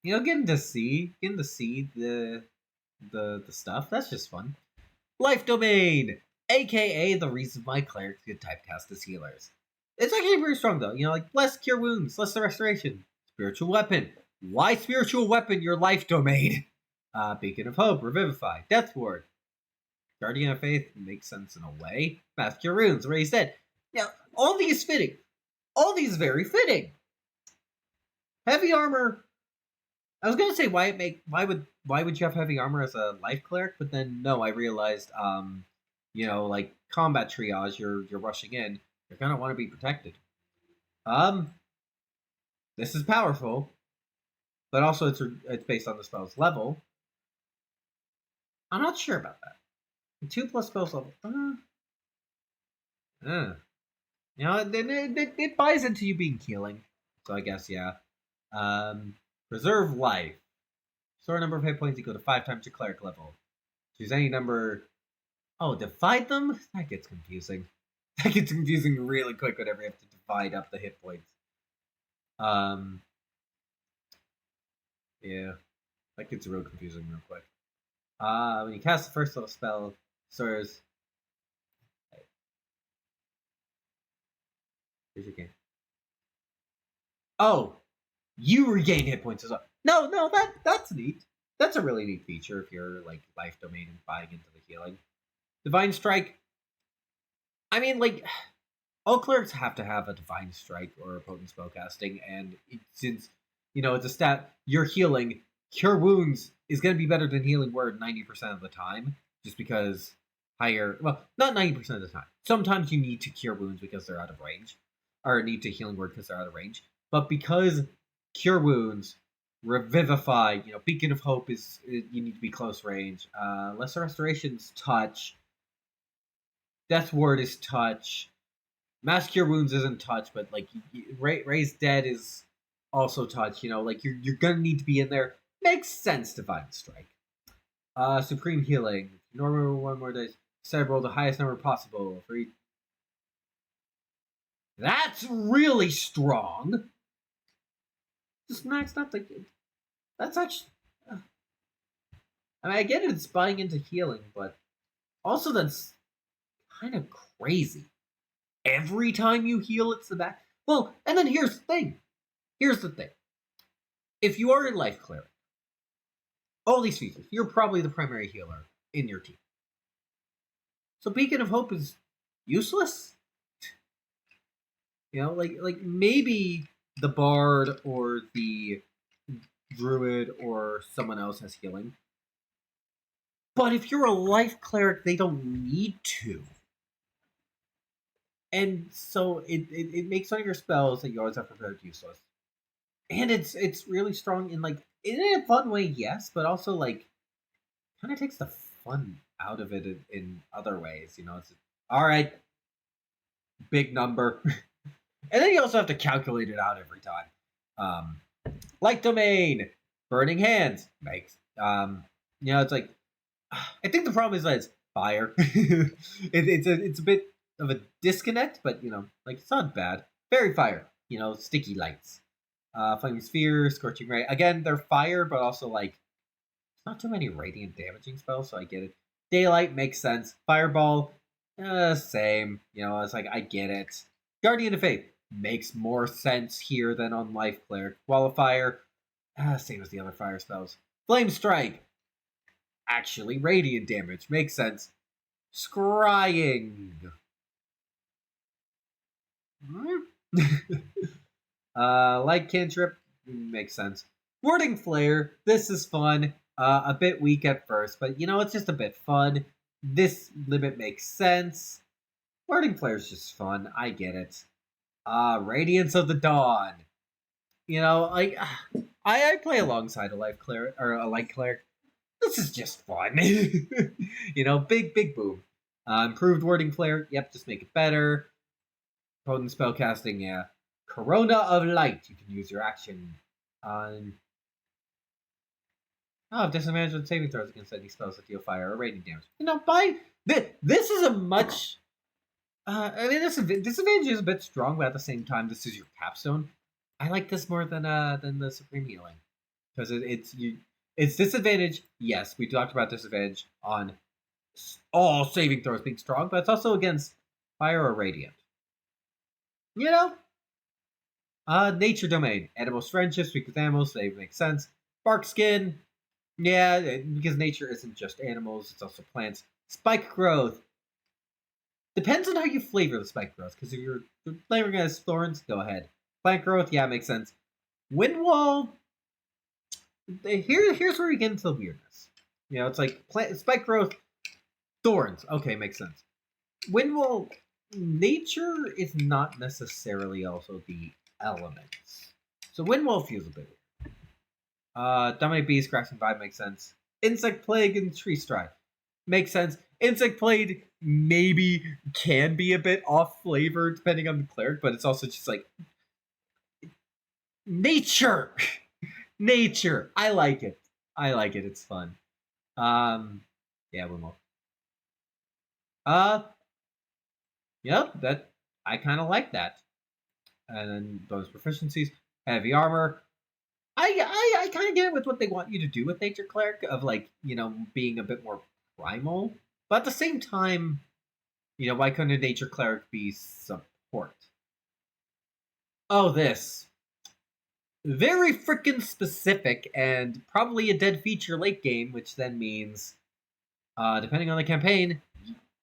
Speaker 1: You know, getting to see the stuff. That's just fun. Life domain, aka the reason why clerics get typecast as healers. It's actually pretty strong though. You know, like less cure wounds, less restoration, spiritual weapon, Why spiritual weapon your life domain? Beacon of Hope, Revivify, Death Ward, Guardian of Faith makes sense in a way. Mask Your Runes, Raise Dead. Yeah, all these fitting. All these very fitting. Heavy armor. I was gonna say why would you have heavy armor as a life cleric, but then no, I realized like combat triage, you're rushing in, you're gonna want to be protected. This is powerful, but also it's based on the spell's level. I'm not sure about that. 2+ spells level. It buys into you being healing. So I guess, yeah. Preserve life. Store a number of hit points equal to 5 times your cleric level. Choose any number. Oh, divide them? That gets confusing. That gets confusing really quick whenever you have to divide up the hit points. Yeah. That gets real confusing real quick. When you cast the first level spell, stores. Here's your game. Oh, you regain hit points as well. No, that's neat. That's a really neat feature if you're like life domain and buying into the healing. Divine Strike. I mean, like, all clerics have to have a Divine Strike or a potent spellcasting, and since it's a stat, you're healing. Cure Wounds is going to be better than Healing Word 90% of the time, just because higher. Well, not 90% of the time. Sometimes you need to Cure Wounds because they're out of range, or need to Healing Word because they're out of range. But because Cure Wounds, Revivify, Beacon of Hope you need to be close range. Lesser Restoration's touch. Death Ward is touch. Mass Cure Wounds isn't touch, but like Raise Dead is also touch. Like you're gonna need to be in there. Makes sense. Divine Strike. Supreme Healing. Normal 1 more dice. Instead, roll the highest number possible for each. That's really strong. Just maxed out the. That's actually. I mean, I get it. It's buying into healing, but also that's kind of crazy. Every time you heal, it's the back. Well, and then here's the thing. If you are a life cleric, all these features, you're probably the primary healer in your team. So Beacon of Hope is useless. Like maybe the bard or the druid or someone else has healing. But if you're a life cleric, they don't need to. And so it makes one of your spells that you always have prepared useless. And it's really strong in a fun way, yes, but also like kind of takes the fun out of it in other ways. It's all right, big number. And then you also have to calculate it out every time. Light Domain, Burning Hands makes it's like I think the problem is that it's fire. It's a bit of a disconnect, but it's not bad. Fairy Fire, sticky lights. Flaming Sphere, Scorching Ray. Again, they're fire, but also like not too many radiant damaging spells, so I get it. Daylight makes sense. Fireball, same. It's like I get it. Guardian of Faith makes more sense here than on Life Cleric. Wall of Fire, same as the other fire spells. Flame Strike, actually radiant damage, makes sense. Scrying. Light Cantrip, makes sense. Warding Flare, this is fun. A bit weak at first, but it's just a bit fun. This limit makes sense. Warding Flare is just fun. I get it. Radiance of the Dawn. I play alongside a life cleric or a light cleric. This is just fun. Big boom. Improved Warding Flare. Yep, just make it better. Potent spellcasting. Yeah. Corona of Light. You can use your action on. Disadvantage on saving throws against any spells that deal fire or radiant damage. This is a much. This disadvantage is a bit strong, but at the same time, this is your capstone. I like this more than the Supreme Healing because it's disadvantage. Yes, we talked about disadvantage on all saving throws being strong, but it's also against fire or radiant. Nature domain. Animals friendships, speak with animals, they make sense. Bark skin. Yeah, because nature isn't just animals, it's also plants. Spike growth. Depends on how you flavor the spike growth, because if you're flavoring it as thorns, go ahead. Plant growth, yeah, makes sense. Wind wall. Here's where we get into the weirdness. You know, it's like spike growth, thorns. Okay, makes sense. Wind wall. Nature is not necessarily also the elements. So wind wall feels a bit weird. Dominate beast, grass and vibe makes sense. Insect plague and tree stride makes sense. Insect plague maybe can be a bit off flavor depending on the cleric, but it's also just like nature. Nature. I like it. I like it. It's fun. Yeah, one more. Uh, yep. That I kind of like that. And then bonus proficiencies, heavy armor. I kind of get it with what they want you to do with nature cleric of like being a bit more primal, but at the same time, why couldn't a nature cleric be support? Oh, this very freaking specific and probably a dead feature late game, which then means, depending on the campaign,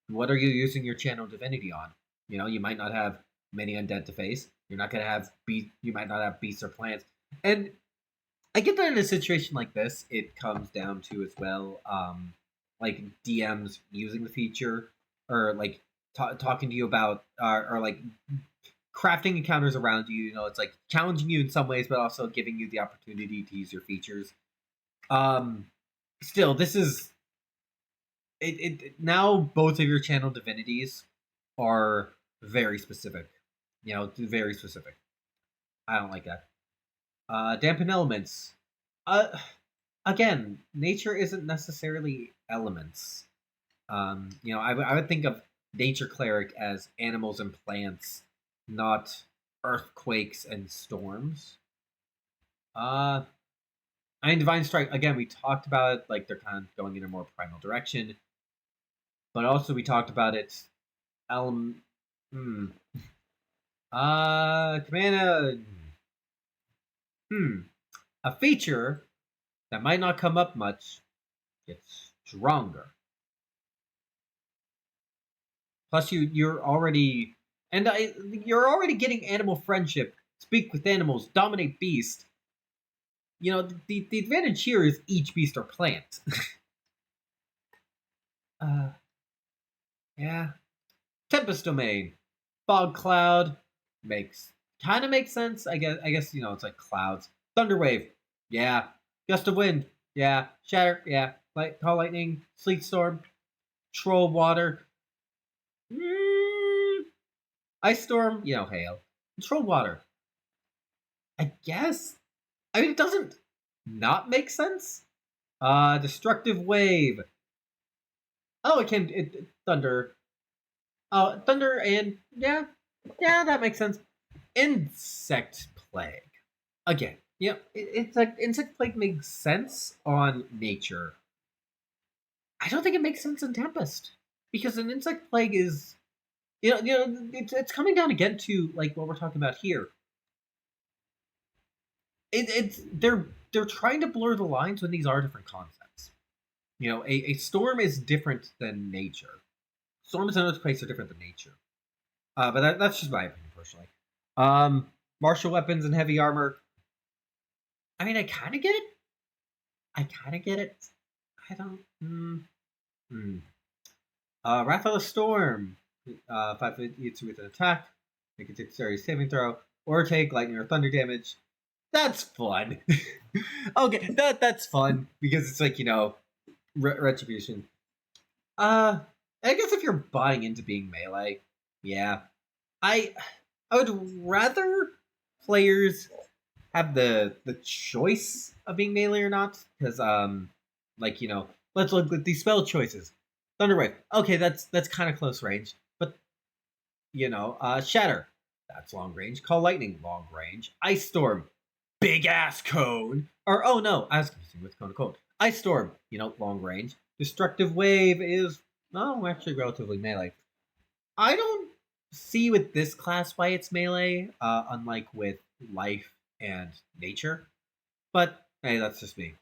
Speaker 1: what are you using your channel divinity on? You might not have many undead to face. You're not gonna have you might not have beasts or plants, and I get that in a situation like this, it comes down to as well, like DMs using the feature or like talking to you about or like crafting encounters around you. It's like challenging you in some ways, but also giving you the opportunity to use your features. Still, this is it. Now both of your channel divinities are very specific. Very specific. I don't like that. Dampen elements. Again, nature isn't necessarily elements. I would think of nature cleric as animals and plants, not earthquakes and storms. I mean, divine strike. Again, we talked about it, like they're kind of going in a more primal direction, but also we talked about it. Hmm. Command. A feature that might not come up much gets stronger. Plus, you're already you're already getting animal friendship, speak with animals, dominate beast. The advantage here is each beast or plant. Yeah. Tempest domain, fog cloud kind of makes sense. I guess it's like clouds. Thunderwave, yeah. Gust of wind, yeah. Shatter, yeah. Call lightning, sleet storm, troll water. Ice storm, hail. Troll water. I guess. I mean, it doesn't not make sense. Destructive wave. Oh, thunder. Oh, thunder and yeah, that makes sense. Insect plague. Again, it's like insect plague makes sense on nature. I don't think it makes sense in Tempest because an insect plague is, it's coming down again to like what we're talking about here. They're trying to blur the lines when these are different concepts. A storm is different than nature. Storms and earthquakes are different than nature. But that's just my opinion personally. Martial weapons and heavy armor. I mean, I kind of get it. I don't. Wrath of the Storm. 5 feet with an attack. Make a dexterity saving throw. Or take lightning or thunder damage. That's fun. Okay, that's fun. Because it's like, retribution. I guess if you're buying into being melee, yeah. I would rather players have the choice of being melee or not, because let's look at these spell choices. Thunderwave, okay, that's kind of close range, but Shatter, that's long range. Call lightning, long range. Ice storm, big ass cone, or oh no, I was confusing with cone of cold. Ice storm, long range. Destructive wave is actually relatively melee. I don't see with this class why it's melee, unlike with life and nature. But hey, that's just me.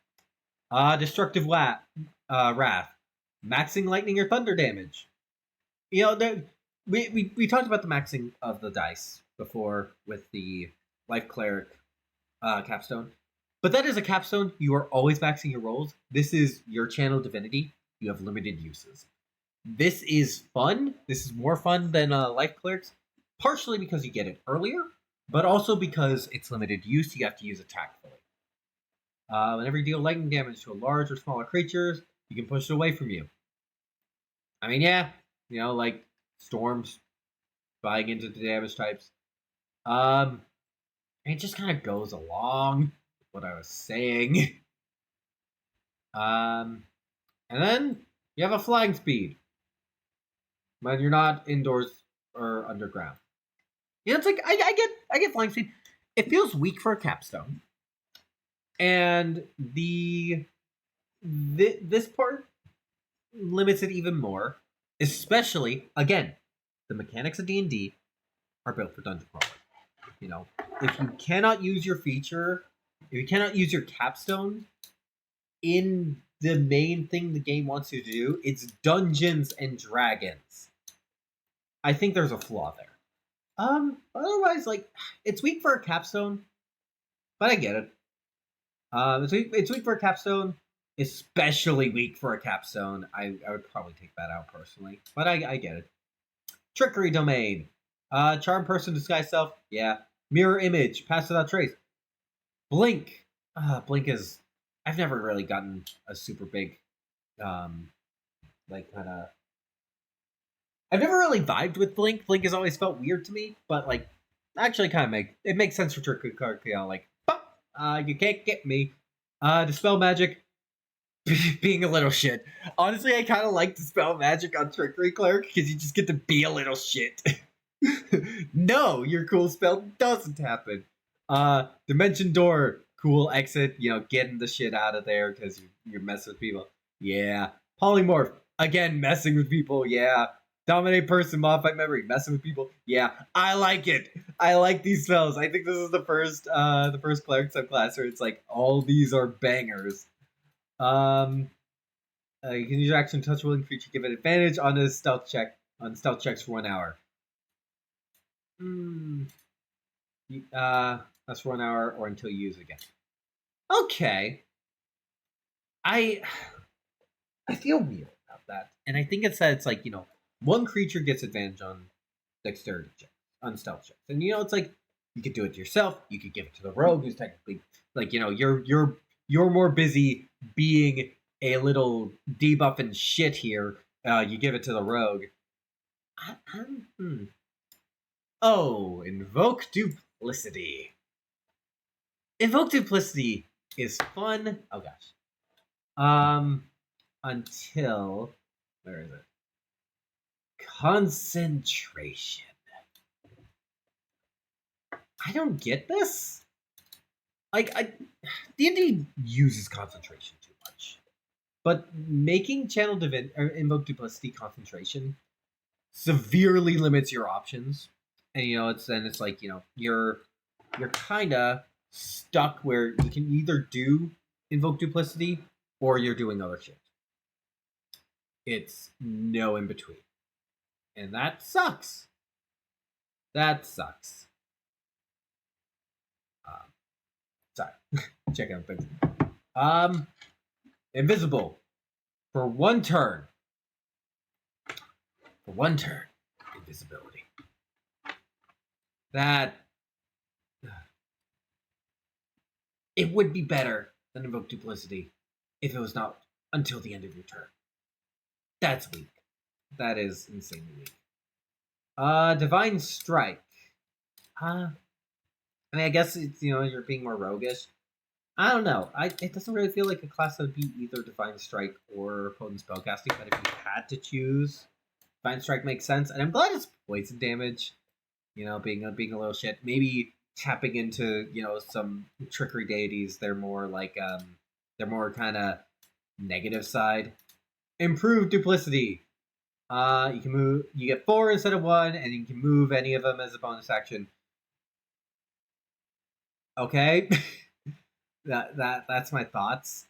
Speaker 1: Destructive wrath, maxing lightning or thunder damage. You know, we talked about the maxing of the dice before with the life cleric capstone, but that is a capstone. You are always maxing your rolls. This is your channel divinity. You have limited uses. This is fun. This is more fun than life clerics, partially because you get it earlier, but also because it's limited use. You have to use it tactfully. Whenever you deal lightning damage to a large or smaller creatures, you can push it away from you. I mean, yeah, you know, like storms, buying into the damage types. It just kind of goes along with what I was saying. And then you have a flying speed when you're not indoors or underground. You know, it's like I get flying speed. It feels weak for a capstone, and this part limits it even more. Especially again, the mechanics of D&D are built for dungeon crawler. You know, if you cannot use your feature, if you cannot use your capstone in the main thing the game wants you to do, it's Dungeons and Dragons. I think there's a flaw there. Otherwise, like, it's weak for a capstone, but I get it. It's weak for a capstone, especially weak for a capstone. I would probably take that out personally, but I get it. Trickery domain. Charm person, disguise self. Yeah. Mirror image, pass without trace. Blink. Blink is. I've never really gotten a super big, like kind of. I've never really vibed with Blink. Blink has always felt weird to me, but like, actually, kind of makes sense for trickery card. You know, like, you can't get me. Dispel magic. Being a little shit. Honestly, I kind of like dispel magic on trickery cleric because you just get to be a little shit. No, your cool spell doesn't happen. Dimension door, cool exit. You know, getting the shit out of there because you're messing with people. Yeah. Polymorph, again, messing with people. Yeah. Dominate person, modify memory, messing with people. Yeah, I like it. I like these spells. I think this is the first cleric subclass where it's like all these are bangers. You can use your action to touch a willing creature, give it advantage on a stealth check on stealth checks for 1 hour. That's for 1 hour or until you use it again. Okay. I feel weird about that. And I think it's that it's like, you know, one creature gets advantage on dexterity checks, on stealth checks. And you know, it's like you could do it yourself, you could give it to the rogue who's technically like, you know, you're more busy being a little debuff and shit here. You give it to the rogue. Oh, invoke duplicity. Invoke duplicity is fun. Oh gosh. Until where is it? Concentration. I don't get this. Like D&D uses concentration too much, but making channel invoke duplicity concentration severely limits your options, and you know it's like you know you're kind of stuck where you can either do invoke duplicity or you're doing other shit. It's no in between, and that sucks. That sucks. Sorry, check out things. Invisible for 1 turn. For 1 turn, invisibility. That it would be better than invoke duplicity if it was not until the end of your turn. That's weak. That is insanely weak. Divine strike. I mean, I guess it's, you know, you're being more roguish. I don't know. It doesn't really feel like a class that would be either Divine Strike or Potent Spellcasting, but if you had to choose, Divine Strike makes sense, and I'm glad it's poison damage. You know, being a little shit. Maybe tapping into, you know, some trickery deities. They're more like they're more kind of negative side. Improved duplicity. You can move. You get 4 instead of 1, and you can move any of them as a bonus action. Okay, that's my thoughts.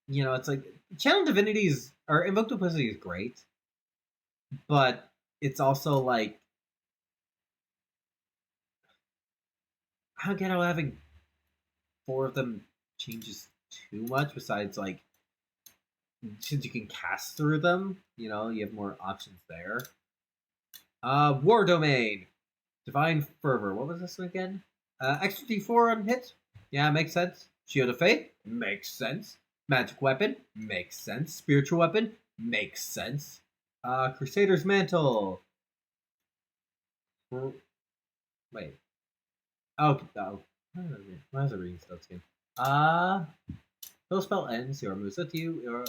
Speaker 1: It's like Channel Divinities or Invoke Duplicity is great, but it's also like I don't get how having 4 of them changes too much. Besides, like since you can cast through them, you have more options there. War Domain, Divine Fervor. What was this again? Extra D4 on hits. Yeah, makes sense. Shield of Faith makes sense. Magic Weapon makes sense. Spiritual Weapon makes sense. Crusader's Mantle. Wait. Oh. Why is it reading spell skin? Those spell ends. Your moves with you. Your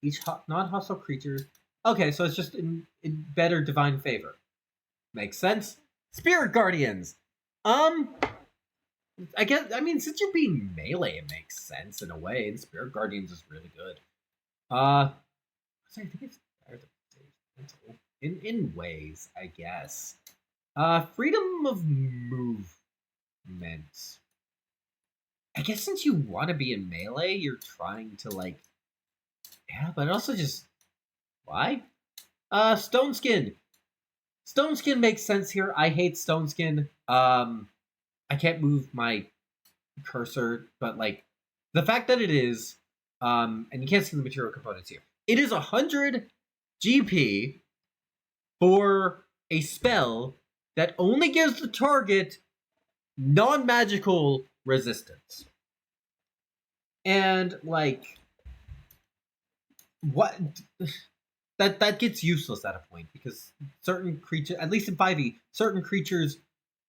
Speaker 1: each non-hostile creature. Okay, so it's just in better divine favor. Makes sense. Spirit Guardians. I mean, since you're being melee, it makes sense in a way, and Spirit Guardians is really good. I think it's better than in ways, I guess. Freedom of movement. I guess since you want to be in melee, you're trying to but also just why? Stone Skin. Stone Skin makes sense here. I hate Stone Skin. I can't move my cursor, but the fact that it is, and you can't see the material components here. It is 100 GP for a spell that only gives the target non-magical resistance. And what that gets useless at a point because certain creatures, at least in 5e, certain creatures,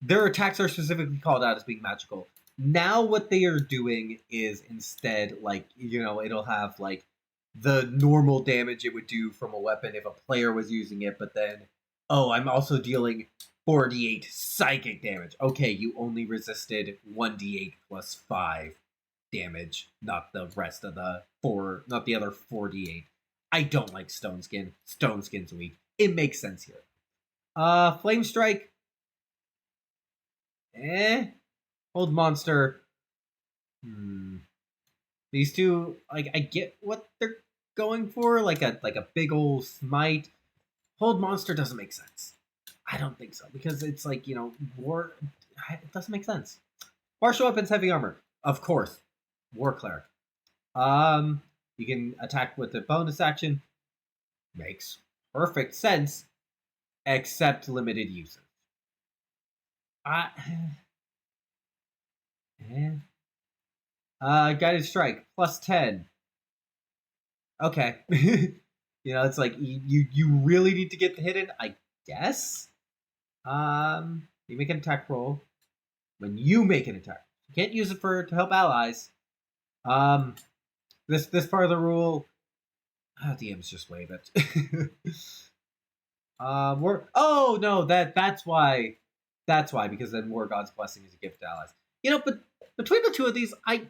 Speaker 1: their attacks are specifically called out as being magical. Now what they are doing is instead it'll have the normal damage it would do from a weapon if a player was using it, but then I'm also dealing 4d8 psychic damage. Okay, you only resisted 1d8 plus 5 damage, not the rest of the 4, not the other 4d8. I don't like Stone Skin. Stone Skin's weak. It makes sense here. Flame Strike. Hold Monster. These two, I get what they're going for, like a big old smite. Hold Monster doesn't make sense. I don't think so, because it's war. It doesn't make sense. Martial Weapons, Heavy Armor. Of course. War Cleric. You can attack with a bonus action. Makes perfect sense, except limited users. Guided Strike, plus 10. Okay. It's like you really need to get the hit in, I guess. You make an attack roll. When you make an attack, you can't use it to help allies. This part of the rule, DMs just waive it. Oh no, that's why, because then War God's Blessing is a gift to allies. But between the two of these, I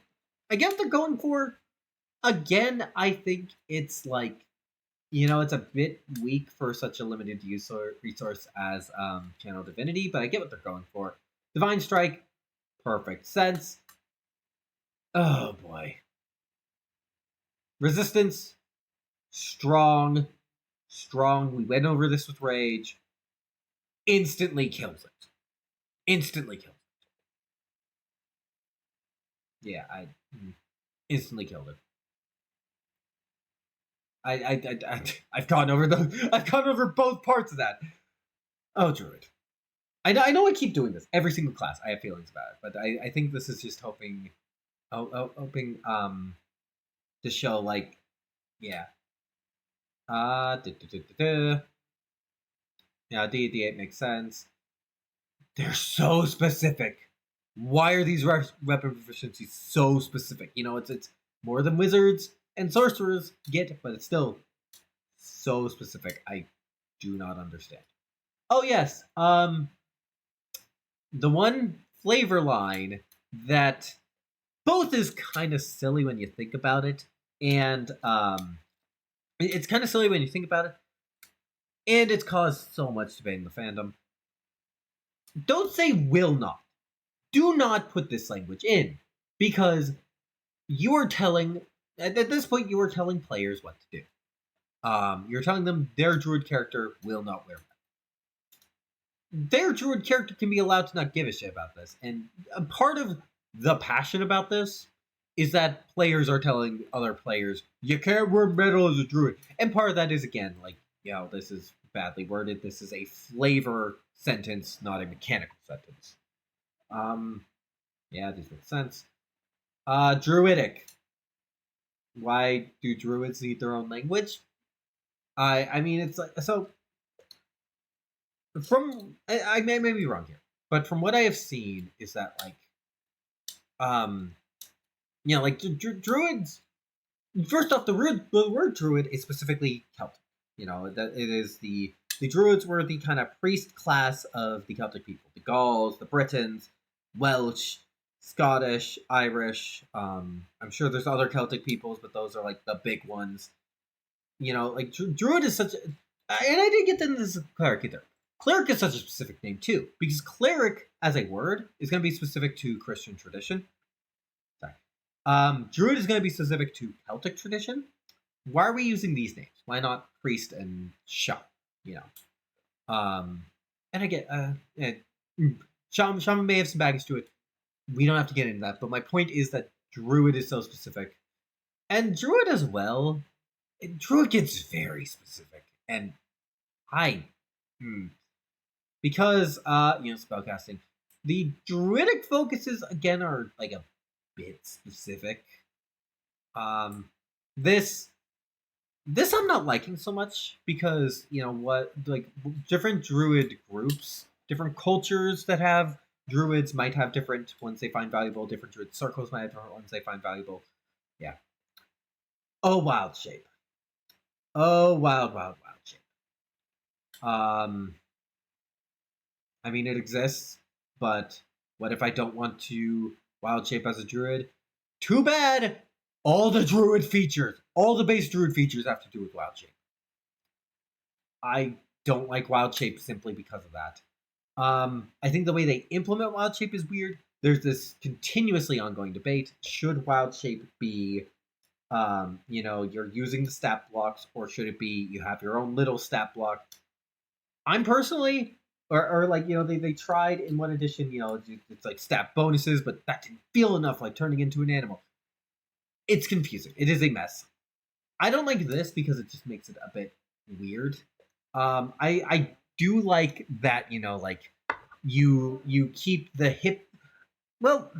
Speaker 1: get what they're going for. Again, I think it's it's a bit weak for such a limited resource as Channel Divinity, but I get what they're going for. Divine Strike, perfect sense. Oh boy. Resistance, strong. We went over this with Rage. Instantly kills it. Yeah, I instantly killed it. I've gone over both parts of that. Oh, Druid. I know I keep doing this every single class. I have feelings about it, but I think this is just hoping to show yeah. Yeah, D8 makes sense. They're so specific. Why are these weapon proficiencies so specific? It's more than wizards and sorcerers get, but it's still so specific. I do not understand. Oh yes, the one flavor line that both is kind of silly when you think about it. And it's kind of silly when you think about it, and it's caused so much debate in the fandom. Don't say will not. Do not put this language in, because you are telling, at this point, you are telling players what to do. You're telling them their druid character will not wear them. Their druid character can be allowed to not give a shit about this, and a part of the passion about this is that players are telling other players, you can't wear metal as a druid. And part of that is, again, like, this is badly worded. This is a flavor sentence, not a mechanical sentence. Yeah, this makes sense. Druidic. Why do druids need their own language? I mean, it's like, so from, I may be wrong here, but from what I have seen is that, like, like druids. First off, the word druid is specifically Celtic. That it is the druids were the kind of priest class of the Celtic people: the Gauls, the Britons, Welsh, Scottish, Irish. I'm sure there's other Celtic peoples, but those are like the big ones. Like druid is such, and I didn't get into this cleric either. Cleric is such a specific name too, because cleric as a word is going to be specific to Christian tradition. Druid is going to be specific to Celtic tradition. Why are we using these names? Why not priest and shaman? And I get shaman may have some baggage to it. We don't have to get into that, but my point is that druid is so specific, and druid as well. Druid gets very specific, and because spellcasting. The druidic focuses again are like a bit specific. This I'm not liking so much, because like different druid groups, different cultures that have druids might have different ones they find valuable. Different druid circles might have different ones they find valuable. Yeah. Oh, wild shape. Oh, wild shape. I mean, it exists, but what if I don't want to wild shape as a druid? Too bad. All the druid features, all the base druid features have to do with wild shape. I don't like wild shape simply because of that. I think the way they implement wild shape is weird. There's this continuously ongoing debate. Should wild shape be, you're using the stat blocks, or should it be you have your own little stat block? I'm personally, or like, they tried in one edition, it's like stat bonuses, but that didn't feel enough like turning into an animal. It's confusing. It is a mess. I don't like this because it just makes it a bit weird. I do like that, like you keep the hip. Well,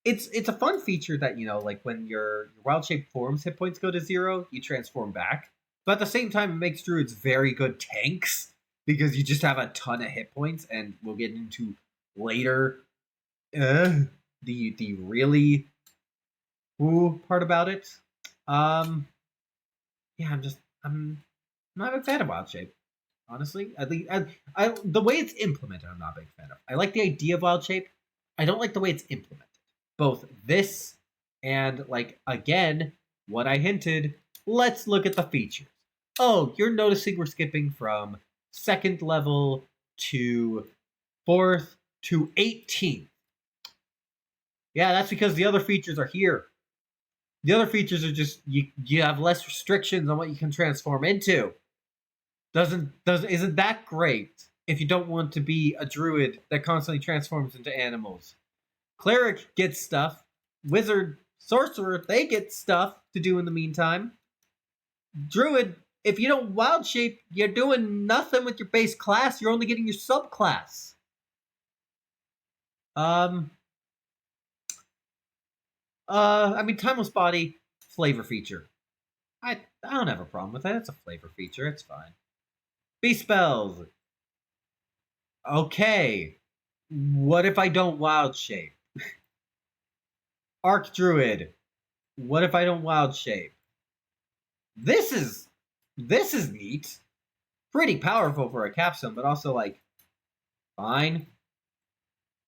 Speaker 1: it's a fun feature that, like when your wild shape forms hit points go to 0, you transform back. But at the same time, it makes druids very good tanks, because you just have a ton of hit points, and we'll get into later the really part about it. Yeah, I'm not a big fan of wild shape. Honestly, at least I the way it's implemented, I'm not a big fan of. I like the idea of wild shape. I don't like the way it's implemented. Both this and, like, again, what I hinted. Let's look at the features. Oh, you're noticing we're skipping from 2nd level to 4th to 18th. Yeah, that's because the other features are here. The other features are just you have less restrictions on what you can transform into. Isn't that great if you don't want to be a druid that constantly transforms into animals? Cleric gets stuff. Wizard, sorcerer, they get stuff to do in the meantime. Druid, if you don't wild shape, you're doing nothing with your base class. You're only getting your subclass. I mean, timeless body, flavor feature. I don't have a problem with that. It's a flavor feature. It's fine. Beast spells. Okay. What if I don't wild shape? Arc Druid. What if I don't wild shape? This is neat. Pretty powerful for a capstone, but also, like, fine.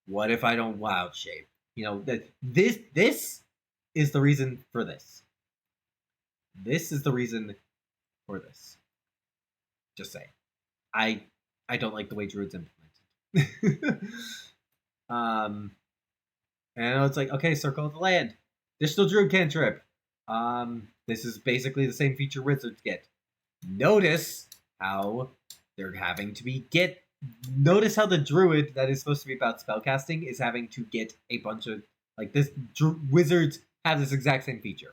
Speaker 1: What if I don't wild shape? This is the reason for this. This is the reason for this. Just say, I don't like the way Druid's implemented. um, and it's like, okay, Circle of the Land. Additional Druid cantrip. This is basically the same feature Wizards get. Notice how they're having to get. Notice how the Druid that is supposed to be about spellcasting is having to get a bunch of like this. Wizards have this exact same feature.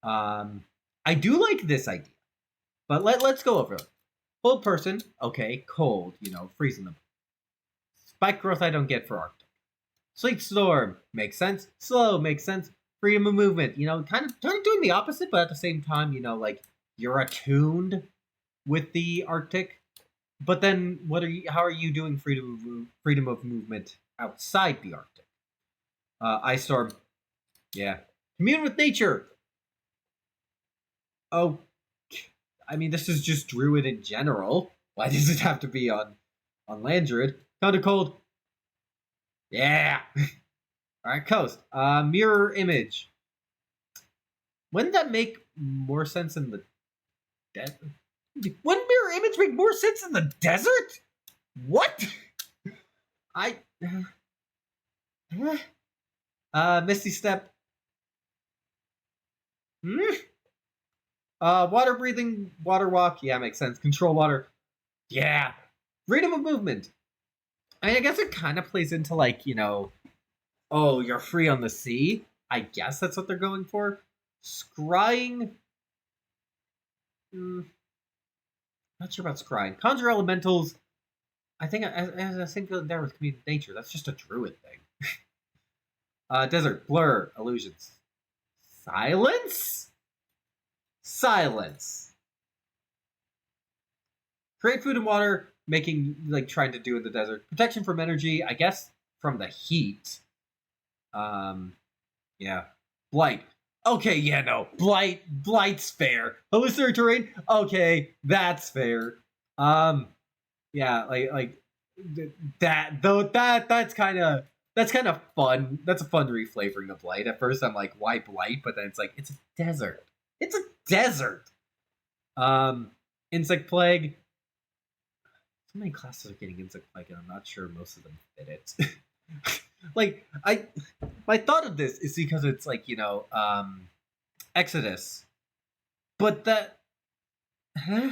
Speaker 1: I do like this idea, but let's go over it. Cold person, okay, cold, freezing them. Spike growth I don't get for Arctic. Sleet storm makes sense. Slow makes sense. Freedom of movement, kind of doing the opposite, but at the same time, like you're attuned with the Arctic. But then, how are you doing freedom of movement outside the Arctic? Ice storm, yeah. Commune with nature. Oh, I mean, this is just Druid in general. Why does it have to be on Land Druid? Thunder Cold. Yeah. All right, Coast. Mirror Image. Wouldn't that make more sense in the desert? Wouldn't Mirror Image make more sense in the desert? What? Misty Step. Water breathing, water walk. Yeah, makes sense. Control water. Yeah. Freedom of movement. I guess it kind of plays into like, oh, you're free on the sea. I guess that's what they're going for. Scrying. Not sure about scrying. Conjure elementals. I think I think there with community nature. That's just a druid thing. Desert, blur, illusions. Silence. Create food and water, trying to do in the desert. Protection from energy, I guess from the heat. Yeah. Blight. Okay, yeah, no. Blight's fair. Hallucinatory terrain. Okay, that's fair. Yeah, like that though. That's kind of fun. That's a fun reflavoring of Blight. At first, I'm like, why Blight? But then it's like, it's a desert. It's a desert. Insect plague. So many classes are getting insect plague, and I'm not sure most of them fit it. My thought of this is because it's like Exodus, but that, huh?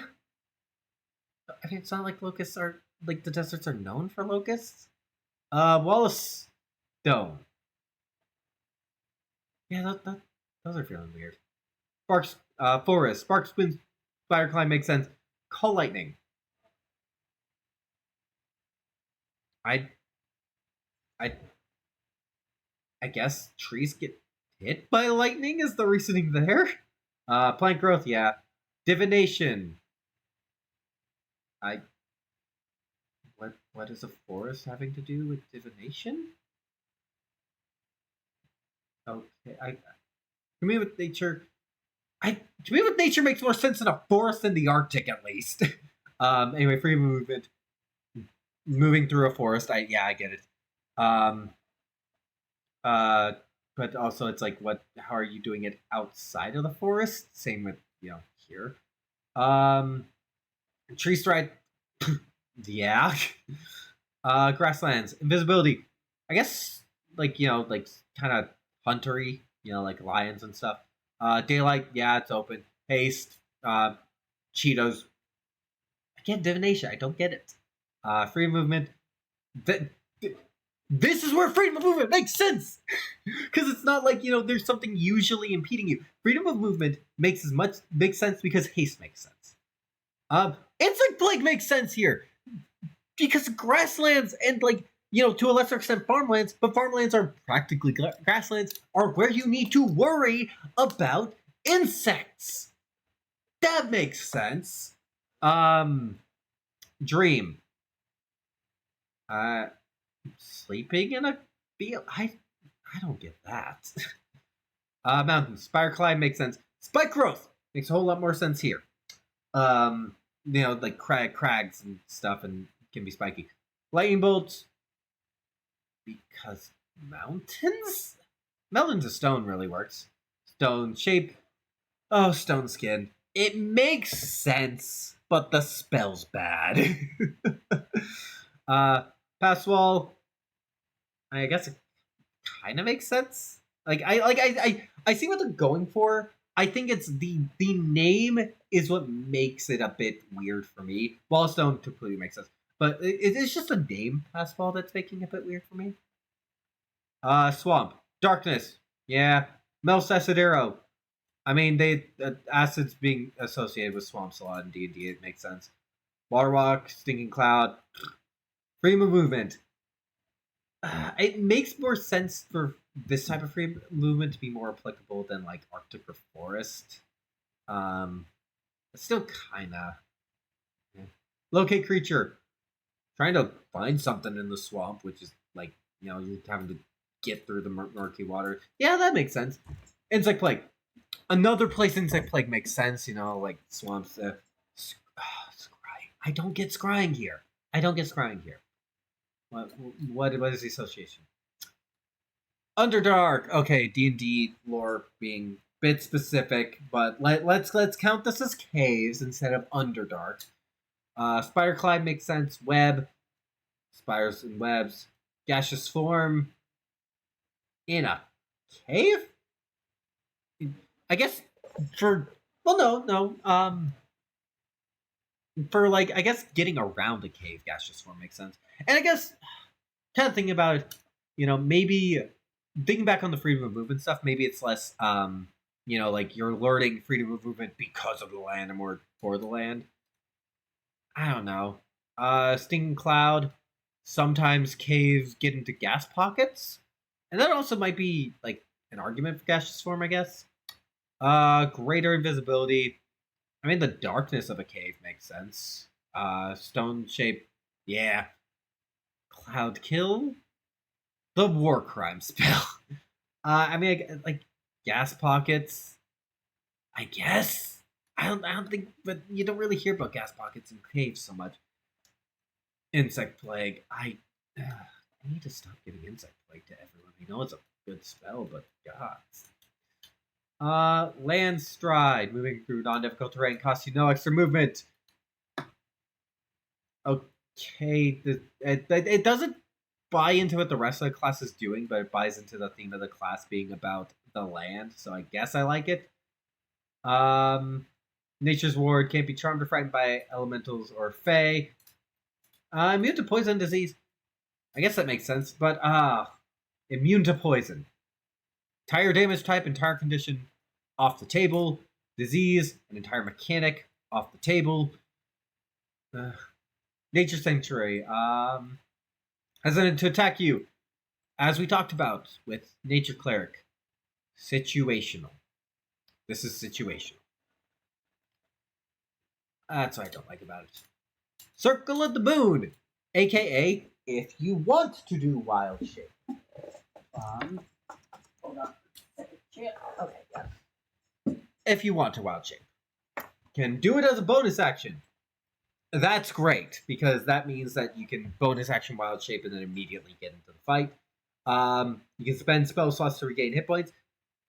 Speaker 1: I mean, it's not like locusts are like the deserts are known for locusts. Wallace Stone. Yeah, those are feeling weird. Sparks, Forest, Sparks, Winds, Fire Climb makes sense. Call Lightning. I guess trees get hit by lightning is the reasoning there. Plant growth, yeah. Divination. What is a forest having to do with divination? Okay, commune with nature. Commune with nature makes more sense in a forest than the Arctic, at least. Anyway, free movement. Moving through a forest. I get it. But also it's like, how are you doing it outside of the forest? Same with, here. Tree stride. Yeah. Grasslands. Invisibility. I guess, like kind of huntery, like lions and stuff. Daylight, yeah, it's open. Haste. Cheetos. Again, divination. I don't get it. Free movement. This is where freedom of movement makes sense, because it's not like there's something usually impeding you. Freedom of movement makes sense because haste makes sense. Insect plague makes sense here because grasslands and to a lesser extent farmlands, but farmlands are practically grasslands, are where you need to worry about insects. That makes sense. Dream. Sleeping in a field. I don't get that. Mountain. Spire climb makes sense. Spike growth makes a whole lot more sense here. Like crags and stuff, and can be spiky. Lightning bolts. Because mountains of stone really works. Stone shape. Oh, Stone Skin. It makes sense, but the spell's bad. uh, Pass Wall. I guess it kind of makes sense. I see what they're going for. I think it's the name is what makes it a bit weird for me. Wallstone completely makes sense, but it is just a name, Passwall, that's making it a bit weird for me. Swamp, Darkness, yeah, Mel Sasadero. I mean, they acids being associated with swamps a lot in D&D. It makes sense. Water Walk, Stinking Cloud, Freedom of Movement. It makes more sense for this type of free movement to be more applicable than like Arctic or Forest. It's still kind of locate creature, trying to find something in the swamp, which is like you're having to get through the murky water. Yeah, that makes sense. Insect plague, another place insect plague makes sense. Like swamps. Scrying. I don't get scrying here. What is the association? Underdark. Okay, D&D lore being bit specific, but let's count this as caves instead of Underdark. Spider climb makes sense. Web, spires and webs, gaseous form in a cave. I guess no. For like I guess getting around a cave, gaseous form makes sense. And I guess kind of thinking about it, maybe thinking back on the freedom of movement stuff, maybe it's less like you're learning freedom of movement because of the land and more for the land. I don't know. Stinging Cloud. Sometimes caves get into gas pockets. And that also might be like an argument for gaseous form, I guess. Greater invisibility. I mean the darkness of a cave makes sense. Stone shape, yeah. Cloud kill. The war crime spell. I mean like gas pockets. I guess. I don't think, but you don't really hear about gas pockets in caves so much. Insect plague. I need to stop giving insect plague to everyone. I know it's a good spell, but God. Land stride. Moving through non-difficult terrain costs you no extra movement. Okay, it doesn't buy into what the rest of the class is doing, but it buys into the theme of the class being about the land. So I guess I like it. Nature's Ward can't be charmed or frightened by elementals or fae. Immune to poison disease. I guess that makes sense, but immune to poison. Entire damage type, entire condition off the table. Disease, an entire mechanic off the table. Nature Sanctuary. Hesitant to attack you. As we talked about with Nature Cleric. Situational. This is situational. That's what I don't like about it. Circle of the Moon, aka if you want to do wild shape. Hold on. Okay, yeah. If you want to wild shape, can do it as a bonus action. That's great because that means that you can bonus action wild shape and then immediately get into the fight. You can spend spell slots to regain hit points.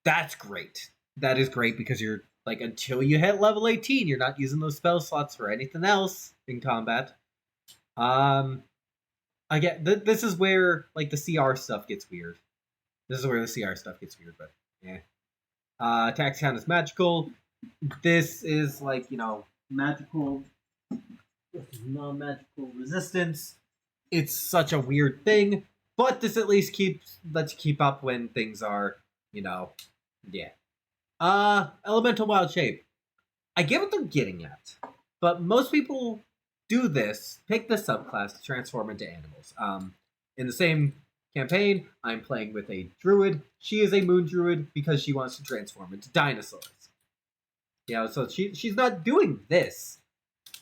Speaker 1: That's great. That is great because you're like until you hit level 18, you're not using those spell slots for anything else in combat. I get this is where like the CR stuff gets weird. This is where the CR stuff gets weird, but yeah. Attack count is magical. This is like magical with non-magical resistance. It's such a weird thing, but this at least lets you keep up when things are yeah. Elemental wild shape. I get what they're getting at, but most people do this, pick this subclass to transform into animals. In the same campaign, I'm playing with a druid. She is a moon druid because she wants to transform into dinosaurs. So she's not doing this.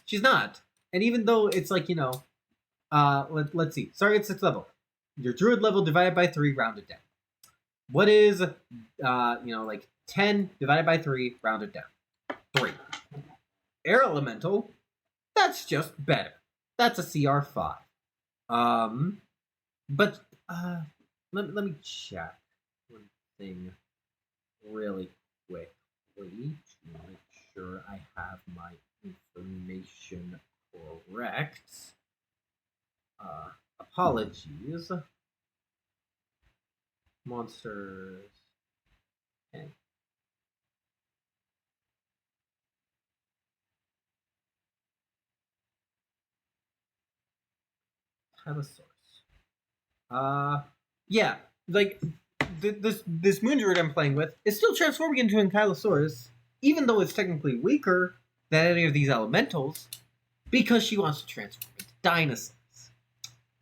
Speaker 1: She's not. And even though it's like, let's see. Sorry, it's 6th level. Your druid level divided by 3 rounded down. What is, 10 divided by 3 rounded down? 3. Air Elemental, that's just better. That's a CR5. But let me check one thing really quick. quickly to make sure I have my information correct. Apologies. Monsters. And Tylosaurus. Yeah, like this moon druid I'm playing with is still transforming into Ankylosaurus, even though it's technically weaker than any of these elementals, because she wants to transform into dinosaurs.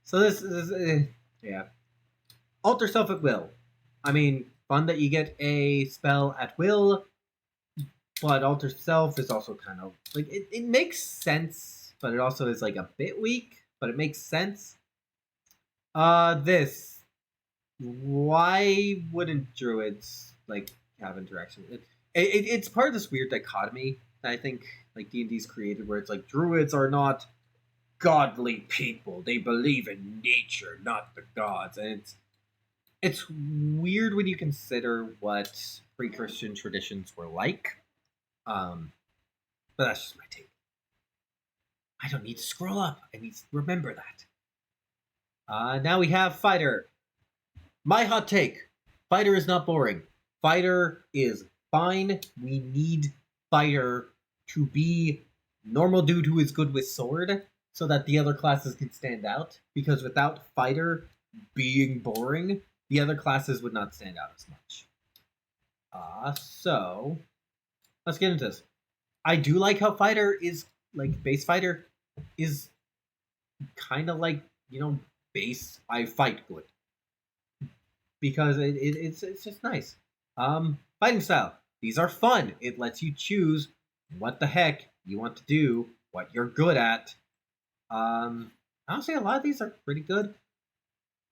Speaker 1: So this is yeah, alter self at will. I mean, fun that you get a spell at will, but alter self is also kind of like it makes sense, but it also is like a bit weak, but it makes sense. This why wouldn't druids like have interaction? It's part of this weird dichotomy that I think like D&D's created, where it's like druids are not godly people; they believe in nature, not the gods, and it's weird when you consider what pre-Christian traditions were like. Um, but that's just my take. I don't need to scroll up. I need to remember that. Now we have fighter. My hot take: fighter is not boring. Fighter is fine. We need fighter to be normal dude who is good with sword, so that the other classes can stand out. Because without fighter being boring, the other classes would not stand out as much. So let's get into this. I do like how fighter is like base fighter is kind of like base I fight good, because it's just nice. Fighting style. These are fun. It lets you choose what the heck you want to do, what you're good at. Honestly, a lot of these are pretty good.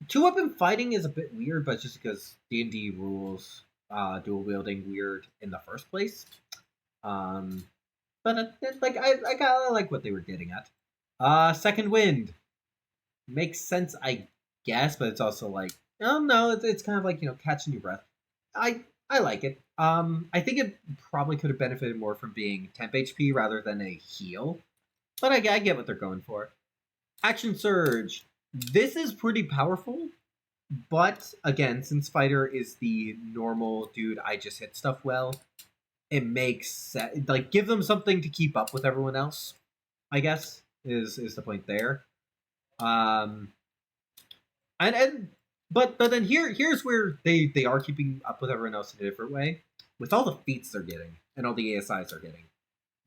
Speaker 1: Two weapon fighting is a bit weird, but just because D&D rules dual wielding weird in the first place. But like I kind of like what they were getting at. Second wind makes sense, I guess, but it's also like, oh no, it's kind of like catching your breath. I like it. I think it probably could have benefited more from being temp HP rather than a heal, but I get what they're going for. Action surge. This is pretty powerful, but again, since fighter is the normal dude, I just hit stuff well. It makes sense. Like, give them something to keep up with everyone else, I guess, is the point there. And but then here's where they are keeping up with everyone else in a different way, with all the feats they're getting and all the ASIs they're getting.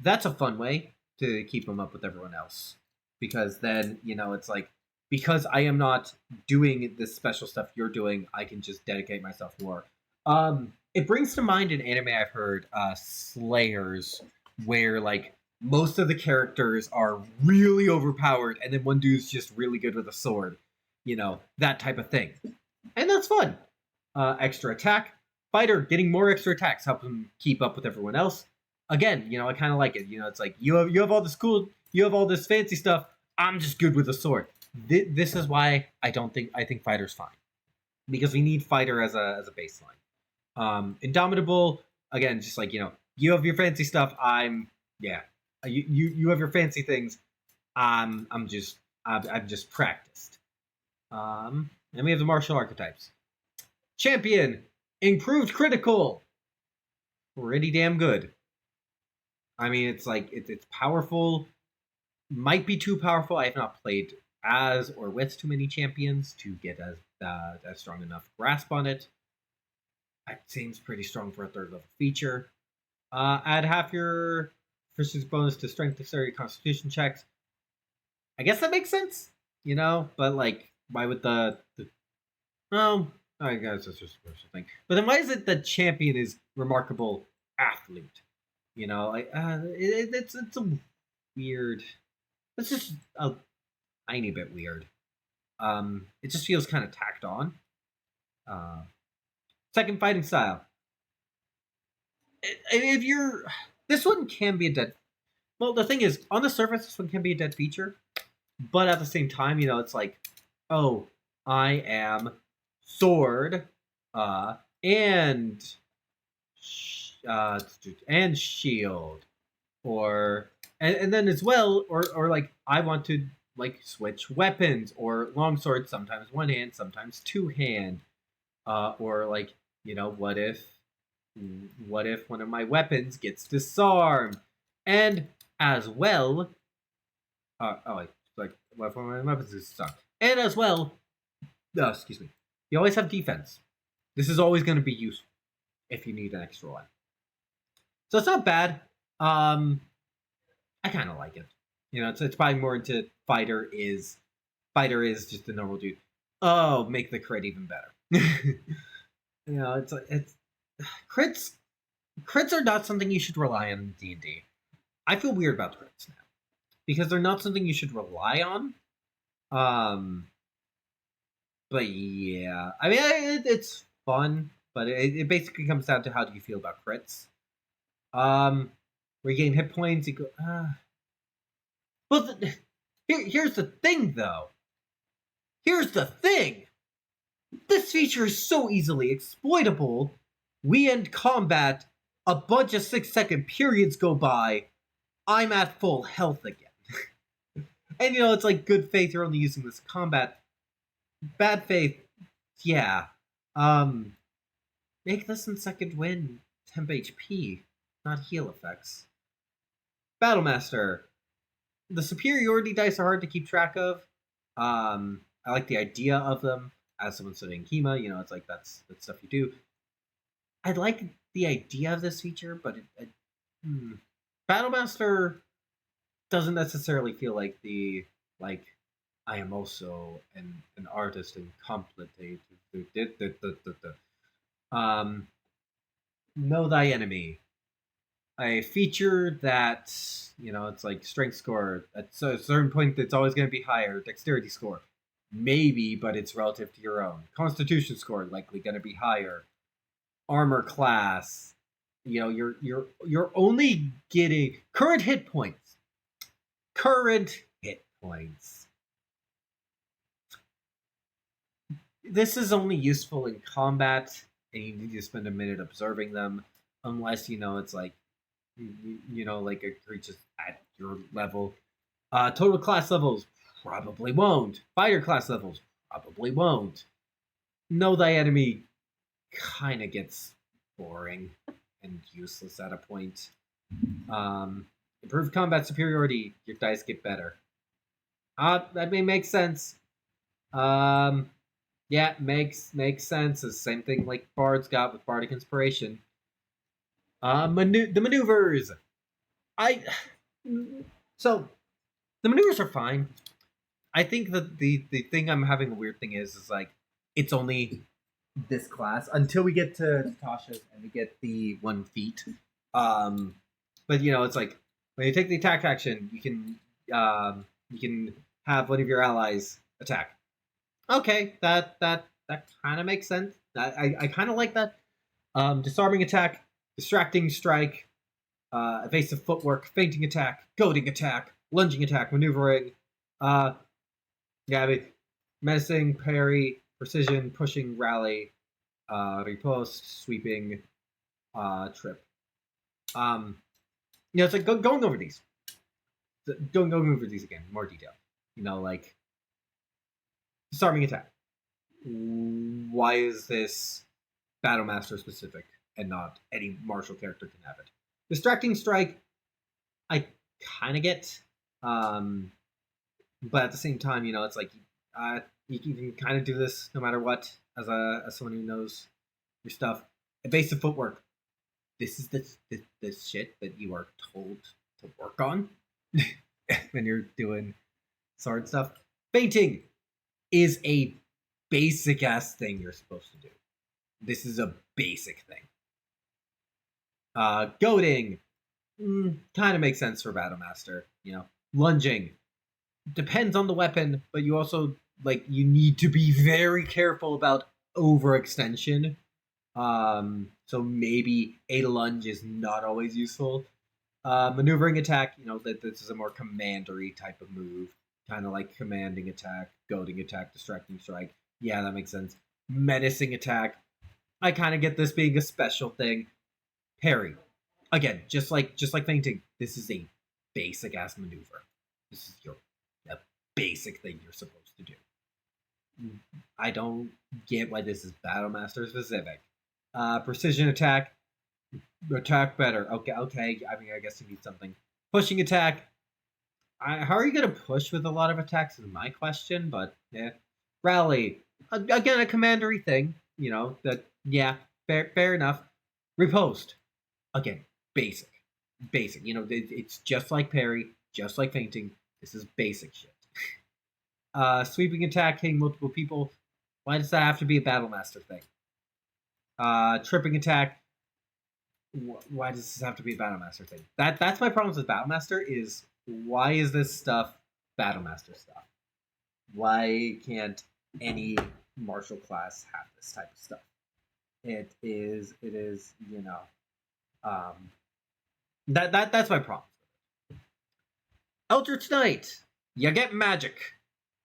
Speaker 1: That's a fun way to keep them up with everyone else, because then it's like, because I am not doing this special stuff you're doing, I can just dedicate myself more. It brings to mind an anime I've heard, Slayers, where like most of the characters are really overpowered, and then one dude's just really good with a sword, that type of thing, and that's fun. Extra attack. Fighter getting more extra attacks help him keep up with everyone else. Again, I kind of like it. It's like you have all this cool, you have all this fancy stuff. I'm just good with a sword. This is why I think fighter's fine, because we need fighter as a baseline. Indomitable, again, just like you have your fancy stuff. You have your fancy things. I'm just practiced. And we have the martial archetypes. Champion, improved critical, pretty damn good. I mean, it's like it's powerful. Might be too powerful. I have not played as or with too many champions to get a strong enough grasp on it. It seems pretty strong for a third level feature. Add half your proficiency bonus to strength, dexterity, constitution checks. I guess that makes sense, but like, why would the well, I guess it's just a special thing. But then why is it the champion is remarkable athlete? Like it's a weird. It's just a tiny bit weird. It just feels kind of tacked on. Second fighting style. If you're, this one can be a dead. Well, the thing is, on the surface, this one can be a dead feature, but at the same time, it's like, oh, I am sword, and and shield, or and then as well, or like I want to like switch weapons or longsword, sometimes one hand, sometimes two hand, or like what if one of my weapons gets disarmed, and as well, like what if one of my weapons gets disarmed, and as well, excuse me, you always have defense. This is always going to be useful if you need an extra one. So it's not bad. I kind of like it. It's probably more into fighter is just a normal dude. Oh, make the crit even better. It's crits. Crits are not something you should rely on in D&D. I feel weird about crits now because they're not something you should rely on. But yeah, I mean, it's fun, but it basically comes down to how do you feel about crits. Regain hit points. You go. But here's the thing, though. Here's the thing. This feature is so easily exploitable. We end combat. A bunch of 6-second periods go by. I'm at full health again. And it's like good faith. You're only using this combat. Bad faith. Yeah. Make this in second win temp HP, not heal effects. Battlemaster. The superiority dice are hard to keep track of. I like the idea of them. As someone studying Kima, it's like that's stuff you do. I like the idea of this feature, but Battlemaster doesn't necessarily feel like I am also an artist and complicated. Know thy enemy. A feature that it's like strength score at a certain point that's always going to be higher. Dexterity score, maybe, but it's relative to your own. Constitution score likely going to be higher. Armor class, you're only getting current hit points. Current hit points. This is only useful in combat, and you need to spend a minute observing them, unless it's like like a creature at your level. Total class levels probably won't. Fighter class levels probably won't. Know thy enemy kind of gets boring and useless at a point. Improved combat superiority, your dice get better. That may make sense. Yeah, makes sense. It's the same thing like Bard's got with Bardic Inspiration. The maneuvers. So the maneuvers are fine. I think that the thing I'm having a weird thing is like it's only this class until we get to Tasha's and we get the 1 feat. But it's like when you take the attack action, you can have one of your allies attack. Okay, that kind of makes sense. I kind of like that. Disarming attack, distracting strike, evasive footwork, feinting attack, goading attack, lunging attack, maneuvering. Menacing, parry, precision, pushing, rally, riposte, sweeping, trip. It's like going over these. Going over these again, more detail. Like disarming attack. Why is this Battlemaster specific and not any martial character can have it? Distracting strike, I kind of get, but at the same time, it's like you can kind of do this no matter what as someone who knows your stuff. Evasive footwork. This is the shit that you are told to work on when you're doing sword stuff. Feinting is a basic ass thing you're supposed to do. This is a basic thing. Goading kind of makes sense for Battlemaster. Lunging depends on the weapon, but you also you need to be very careful about overextension. So maybe a lunge is not always useful. Maneuvering attack, that this is a more commandery type of move, kind of like commanding attack, goading attack, distracting strike. Yeah, that makes sense. Menacing attack, I kind of get this being a special thing. Parry. Again, just like fainting, this is a basic ass maneuver. This is your a basic thing you're supposed to do. I don't get why this is Battlemaster specific. Precision attack, attack better. Okay, okay. I mean, I guess you need something. Pushing attack. How are you going to push with a lot of attacks? Is my question, but yeah. Rally. Again, a commandery thing. You know that. Yeah, fair enough. Riposte. Again, basic, basic. You know, it's just like parry, just like fainting. This is basic shit. Sweeping attack, hitting multiple people. Why does that have to be a Battlemaster thing? Tripping attack. Why does this have to be a Battlemaster thing? That's my problems with Battlemaster is why is this stuff Battlemaster stuff? Why can't any martial class have this type of stuff? It is um that's my problem. Eldritch Knight, you get magic.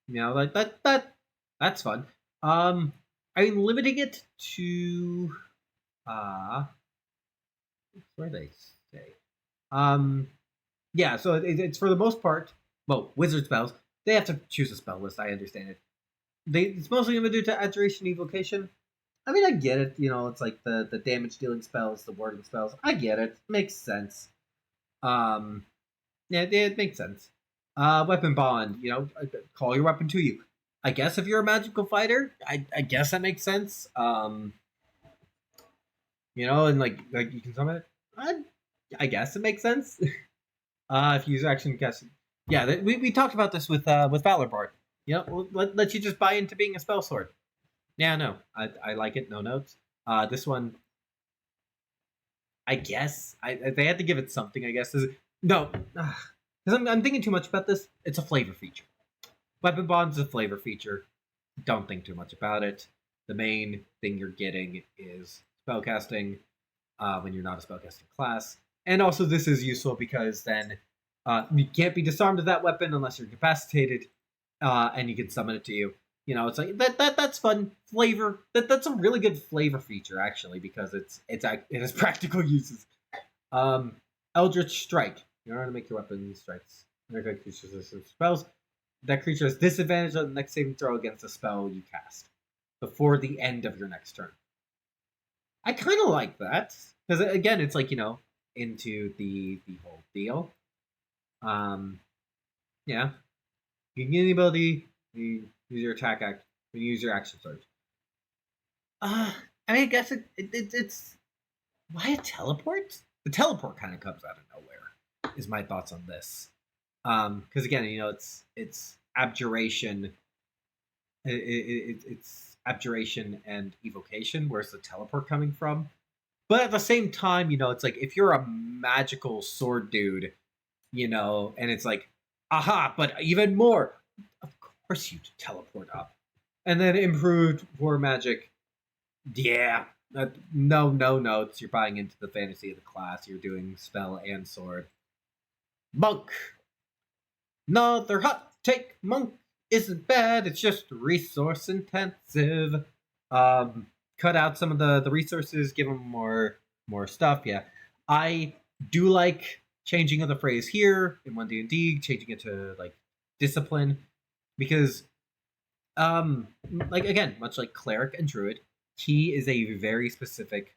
Speaker 1: You know, like that's fun. I'm limiting it to where they say. Yeah, so it's for the most part, well, wizard spells. They have to choose a spell list. I understand it. It's mostly limited to Adjuration, Evocation. I mean, I get it. You know, it's like the damage dealing spells, the warding spells. I get it. Makes sense. Um, yeah, it makes sense. Weapon bond. You know, call your weapon to you. I guess if you're a magical fighter, I guess that makes sense. You know, and like you can summon it. I guess it makes sense. If you use action, guess. Yeah, we talked about this with Valor Bard. You know, let you just buy into being a spell sword. Yeah, no, I like it. No notes. This one, I guess they had to give it something. I guess no, because I'm thinking too much about this. It's a flavor feature. Weapon bond's a flavor feature. Don't think too much about it. The main thing you're getting is spellcasting when you're not a spellcasting class, and also this is useful because then you can't be disarmed of that weapon unless you're incapacitated, and you can summon it to you. You know, it's like that's fun flavor. That's a really good flavor feature actually because it has practical uses. Eldritch Strike. In order to make your weapon strikes, spells. That creature has disadvantage on the next saving throw against a spell you cast before the end of your next turn. I kind of like that because again, it's like into the whole deal. Yeah, you can get the ability. You use your attack act. You use your action surge. I mean, I guess it's why a teleport? The teleport kind of comes out of nowhere. Is my thoughts on this? Because again, it's abjuration. It's abjuration and evocation. Where's the teleport coming from? But at the same time, it's like if you're a magical sword dude, and it's like, aha, but even more. Of course, you teleport up, and then improved war magic. Yeah, no notes. You're buying into the fantasy of the class. You're doing spell and sword. Monk. Another hot take. Monk isn't bad. It's just resource intensive. Cut out some of the resources. Give them more stuff. Yeah, I do like changing of the phrase here in 1D&D, changing it to like discipline, because like again, much like cleric and druid, key is a very specific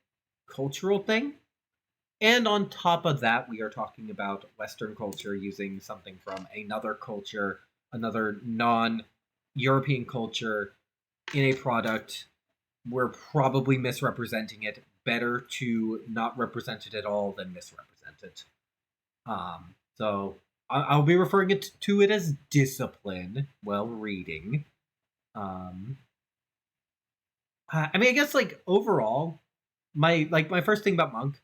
Speaker 1: cultural thing. And on top of that, we are talking about Western culture using something from another culture, another non-European culture in a product. We're probably misrepresenting it. Better to not represent it at all than misrepresent it. So I'll be referring to it as discipline while reading. I mean, I guess like overall, my first thing about Monk,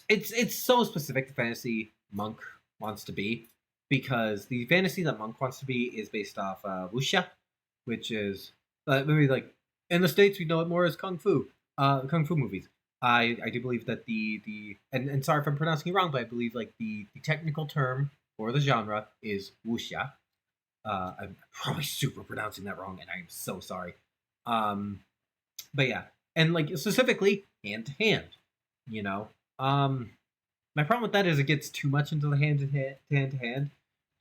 Speaker 1: it's so specific to fantasy Monk wants to be, because the fantasy that Monk wants to be is based off wuxia, which is maybe like in the States we know it more as kung fu movies. I do believe that and sorry if I'm pronouncing it wrong, but I believe like the technical term for the genre is wuxia. I'm probably super pronouncing that wrong, and I'm so sorry. But yeah, and like specifically hand to hand. You know, my problem with that is it gets too much into the hand to hand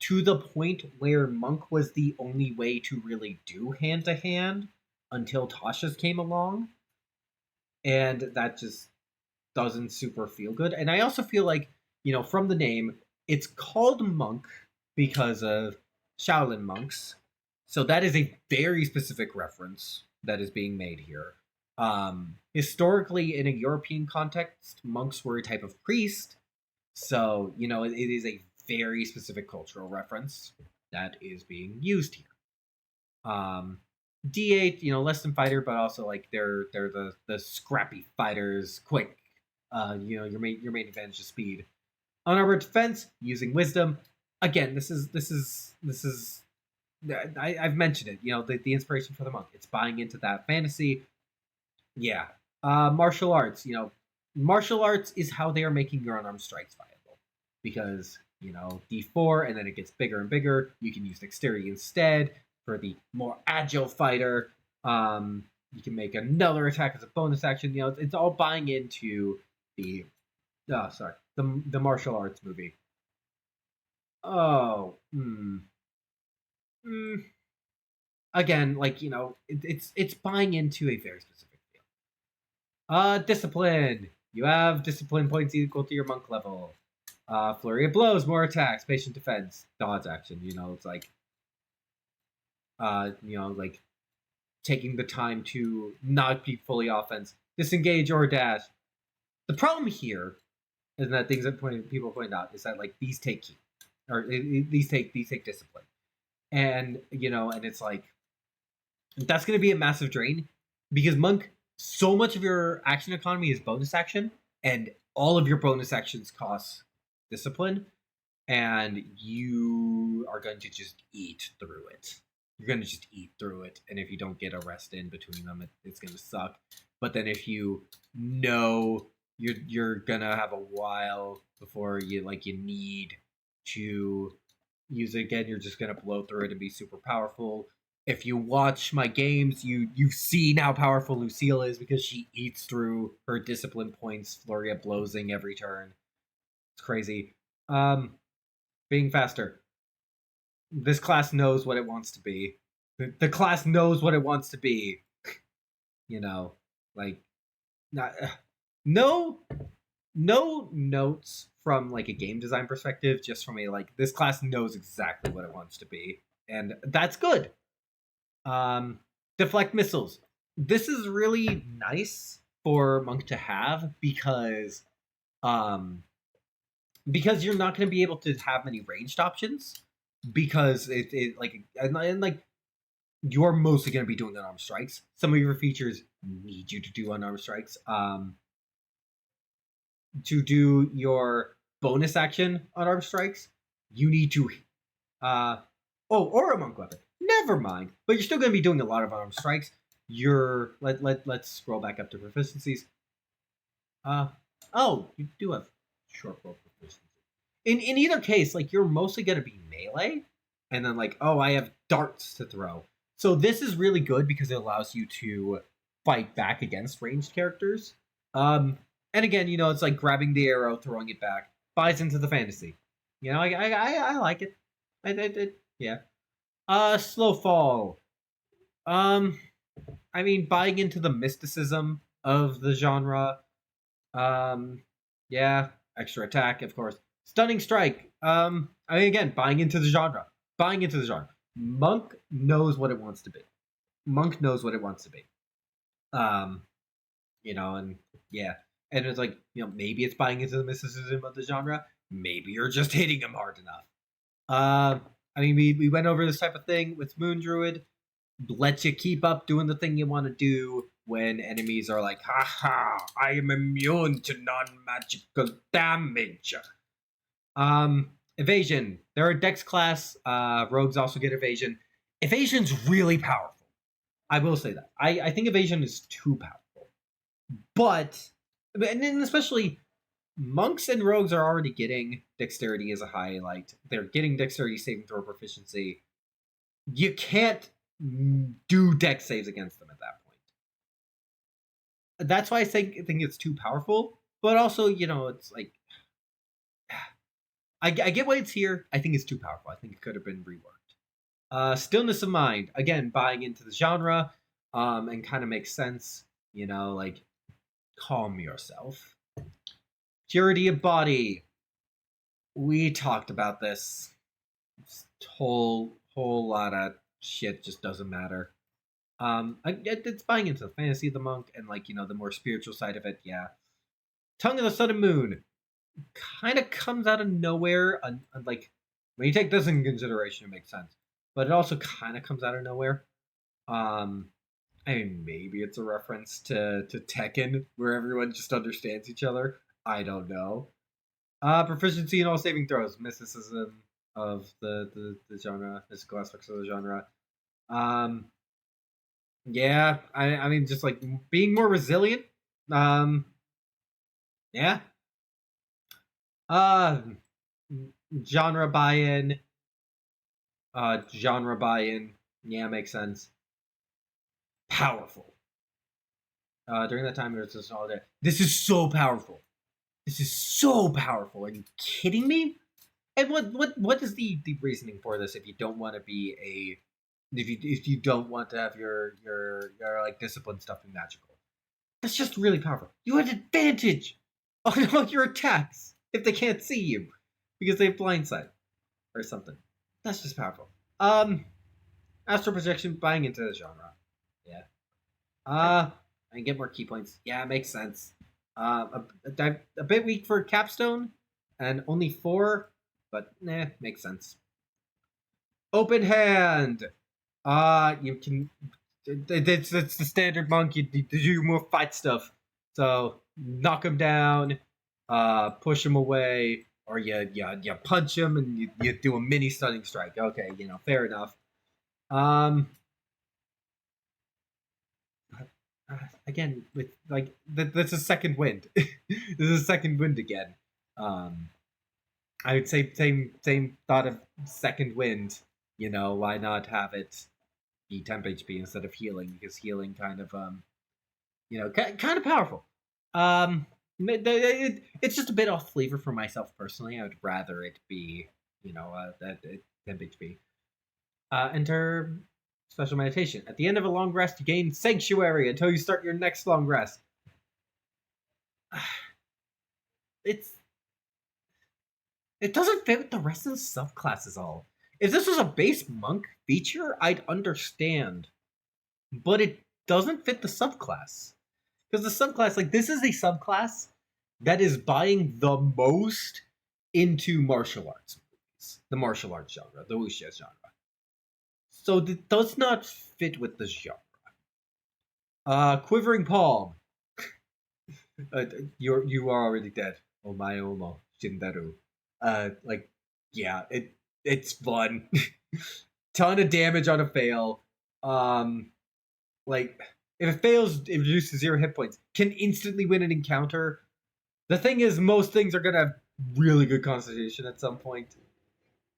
Speaker 1: to the point where Monk was the only way to really do hand to hand until Tasha's came along, and that just doesn't super feel good. And I also feel like, from the name, it's called Monk because of Shaolin monks. So that is a very specific reference that is being made here. Historically, in a European context, monks were a type of priest. So, it is a very specific cultural reference that is being used here. D8, less than fighter, but also like they're the scrappy fighters, quick. Your main advantage is speed. Unarmored defense using wisdom. Again, this is I've mentioned it. The inspiration for the monk. It's buying into that fantasy. Yeah. Martial arts. Martial arts is how they are making your unarmed strikes viable because D4 and then it gets bigger and bigger. You can use dexterity instead for the more agile fighter. You can make another attack as a bonus action. It's all buying into the the martial arts movie. Oh, again, like it's buying into a very specific field. Discipline. You have discipline points equal to your monk level. Flurry of blows, more attacks, patient defense, dodge action. It's like like taking the time to not be fully offense, disengage or dash. The problem here is that things that people point out is that like these take key, or these take discipline, and and it's like that's going to be a massive drain because monk, so much of your action economy is bonus action, and all of your bonus actions cost discipline, and you are going to just eat through it. You're going to just eat through it, and if you don't get a rest in between them, it's going to suck. But then if you know you're gonna have a while before you need to use it again, you're just gonna blow through it and be super powerful. If you watch my games, you've seen how powerful Lucille is because she eats through her discipline points, flurry of blowsing every turn. It's crazy. Being faster. This class knows what it wants to be. The class knows what it wants to be. Like not no notes from like a game design perspective, just from a like this class knows exactly what it wants to be, and that's good. Deflect missiles. This is really nice for monk to have because you're not going to be able to have many ranged options because it like and like you're mostly going to be doing unarmed strikes. Some of your features need you to do unarmed strikes. To do your bonus action unarmed strikes, you need to or a monk weapon. Never mind. But you're still going to be doing a lot of unarmed strikes. Let's scroll back up to proficiencies. You do have short bow proficiency. In either case, like you're mostly going to be melee, and then like I have darts to throw. So this is really good because it allows you to fight back against ranged characters. And again, it's like grabbing the arrow, throwing it back, buys into the fantasy. I like it. Yeah. Slow fall. I mean, buying into the mysticism of the genre. Yeah, extra attack, of course. Stunning strike. Again, buying into the genre. Monk knows what it wants to be. And yeah. And it's like, maybe it's buying into the mysticism of the genre. Maybe you're just hitting him hard enough. We went over this type of thing with Moon Druid. Let you keep up doing the thing you want to do when enemies are like, haha, I am immune to non-magical damage. Evasion. They're a dex class. Rogues also get evasion. Evasion's really powerful. I will say that. I think evasion is too powerful. But, and then especially monks and rogues are already getting dexterity as a highlight. They're getting dexterity saving throw proficiency. You can't do dex saves against them at that point. that's why I think it's too powerful. But also, it's like I get why it's here. I think it's too powerful. I think it could have been reworked. Stillness of mind. Again, buying into the genre, and kind of makes sense. Like calm yourself. Purity of body. We talked about this. Whole lot of shit just doesn't matter. It's buying into the fantasy of the monk and the more spiritual side of it. Yeah. Tongue of the Sun and Moon kind of comes out of nowhere. Like when you take this in consideration, it makes sense. But it also kind of comes out of nowhere. I mean, maybe it's a reference to Tekken, where everyone just understands each other. I don't know. Proficiency in all saving throws, mysticism of the genre, mystical aspects of the genre. Um, yeah, I mean, just like being more resilient. Um, yeah. Uh, genre buy-in. Genre buy-in. Yeah, makes sense. Powerful. During that time, it was just all day. This is so powerful. This is so powerful. Are you kidding me? And what is the reasoning for this if you don't want to be a if you don't want to have your like discipline stuff be magical? That's just really powerful. You had advantage on all your attacks if they can't see you because they have blindsight or something. That's just powerful. Astral projection buying into the genre. Yeah. And get more key points. Yeah, it makes sense. A bit weak for capstone, and only 4, but makes sense. Open hand. You can. It's the standard monk. You do more fight stuff. So knock him down, push him away, or you punch him and you do a mini stunning strike. Okay, fair enough. Again, with like that's a second wind. This is a second wind again. Um, I would say same thought of second wind. Why not have it be temp HP instead of healing? Because healing kind of kind of powerful. It's just a bit off flavor for myself personally. I would rather it be that temp HP. Enter special meditation. At the end of a long rest, you gain sanctuary until you start your next long rest. It doesn't fit with the rest of the subclasses all. If this was a base monk feature, I'd understand. But it doesn't fit the subclass. Because the subclass, like, this is a subclass that is buying the most into martial arts movies. The martial arts genre, the wuxia genre. So it does not fit with the genre. Quivering Palm. You are already dead. Omae omo shindaru. Like, yeah, it's fun. Ton of damage on a fail. Like, if it fails, it reduces 0 hit points. Can instantly win an encounter. The thing is, most things are gonna have really good concentration at some point.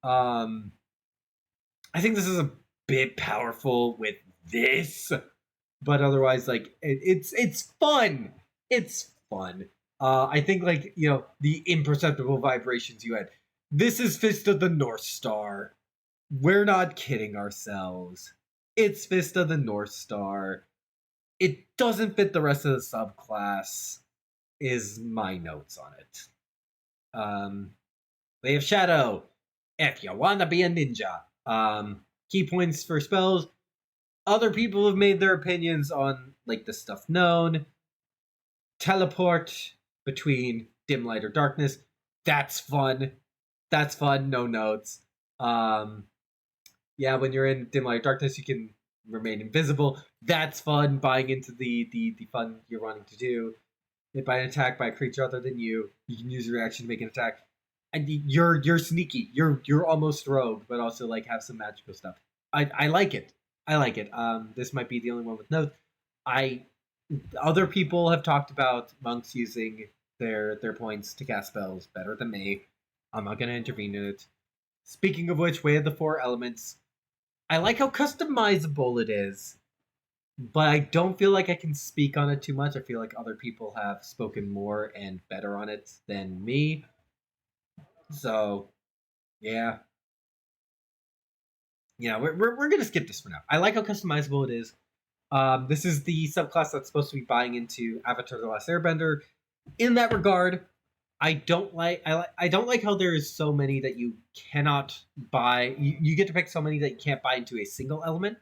Speaker 1: I think this is a bit powerful with this, but otherwise, like it's fun. It's fun. I think the imperceptible vibrations you had. This is Fist of the North Star. We're not kidding ourselves. It's Fist of the North Star. It doesn't fit the rest of the subclass. Is my notes on it. Way of Shadow. If you wanna be a ninja. Key points for spells. Other people have made their opinions on the stuff known. Teleport between dim light or darkness. That's fun. That's fun. No notes. Yeah, when you're in dim light or darkness, you can remain invisible. That's fun. Buying into the fun you're wanting to do. Hit by an attack by a creature other than you, you can use your reaction to make an attack. And you're sneaky. You're almost rogue, but also have some magical stuff. I like it. I like it. This might be the only one with notes. Other people have talked about monks using their points to cast spells better than me. I'm not gonna intervene in it. Speaking of which, Way of the Four Elements. I like how customizable it is. but I don't feel like I can speak on it too much. I feel like other people have spoken more and better on it than me. So yeah, yeah, we're gonna skip this for now. I like how customizable it is. This is the subclass that's supposed to be buying into Avatar: The Last Airbender. In that regard, I don't like how there is so many that you cannot buy. You get to pick so many that you can't buy into a single element.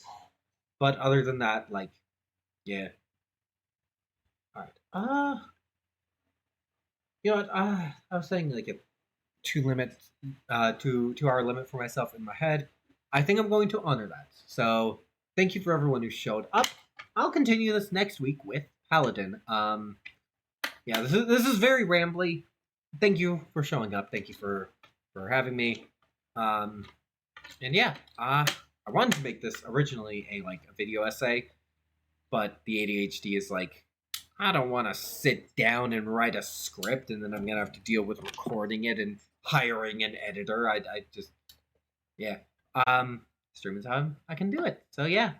Speaker 1: But other than that, like, yeah. All right. You know what? I was saying like a 2 hour limit for myself in my head. I think I'm going to honor that. So thank you for everyone who showed up. I'll continue this next week with Paladin. Yeah, this is very rambly. Thank you for showing up. Thank you for having me. Um, and yeah, I wanted to make this originally a video essay, but the ADHD is like, I don't want to sit down and write a script and then I'm gonna have to deal with recording it and hiring an editor. I just yeah. Streaming time, I can do it. So yeah,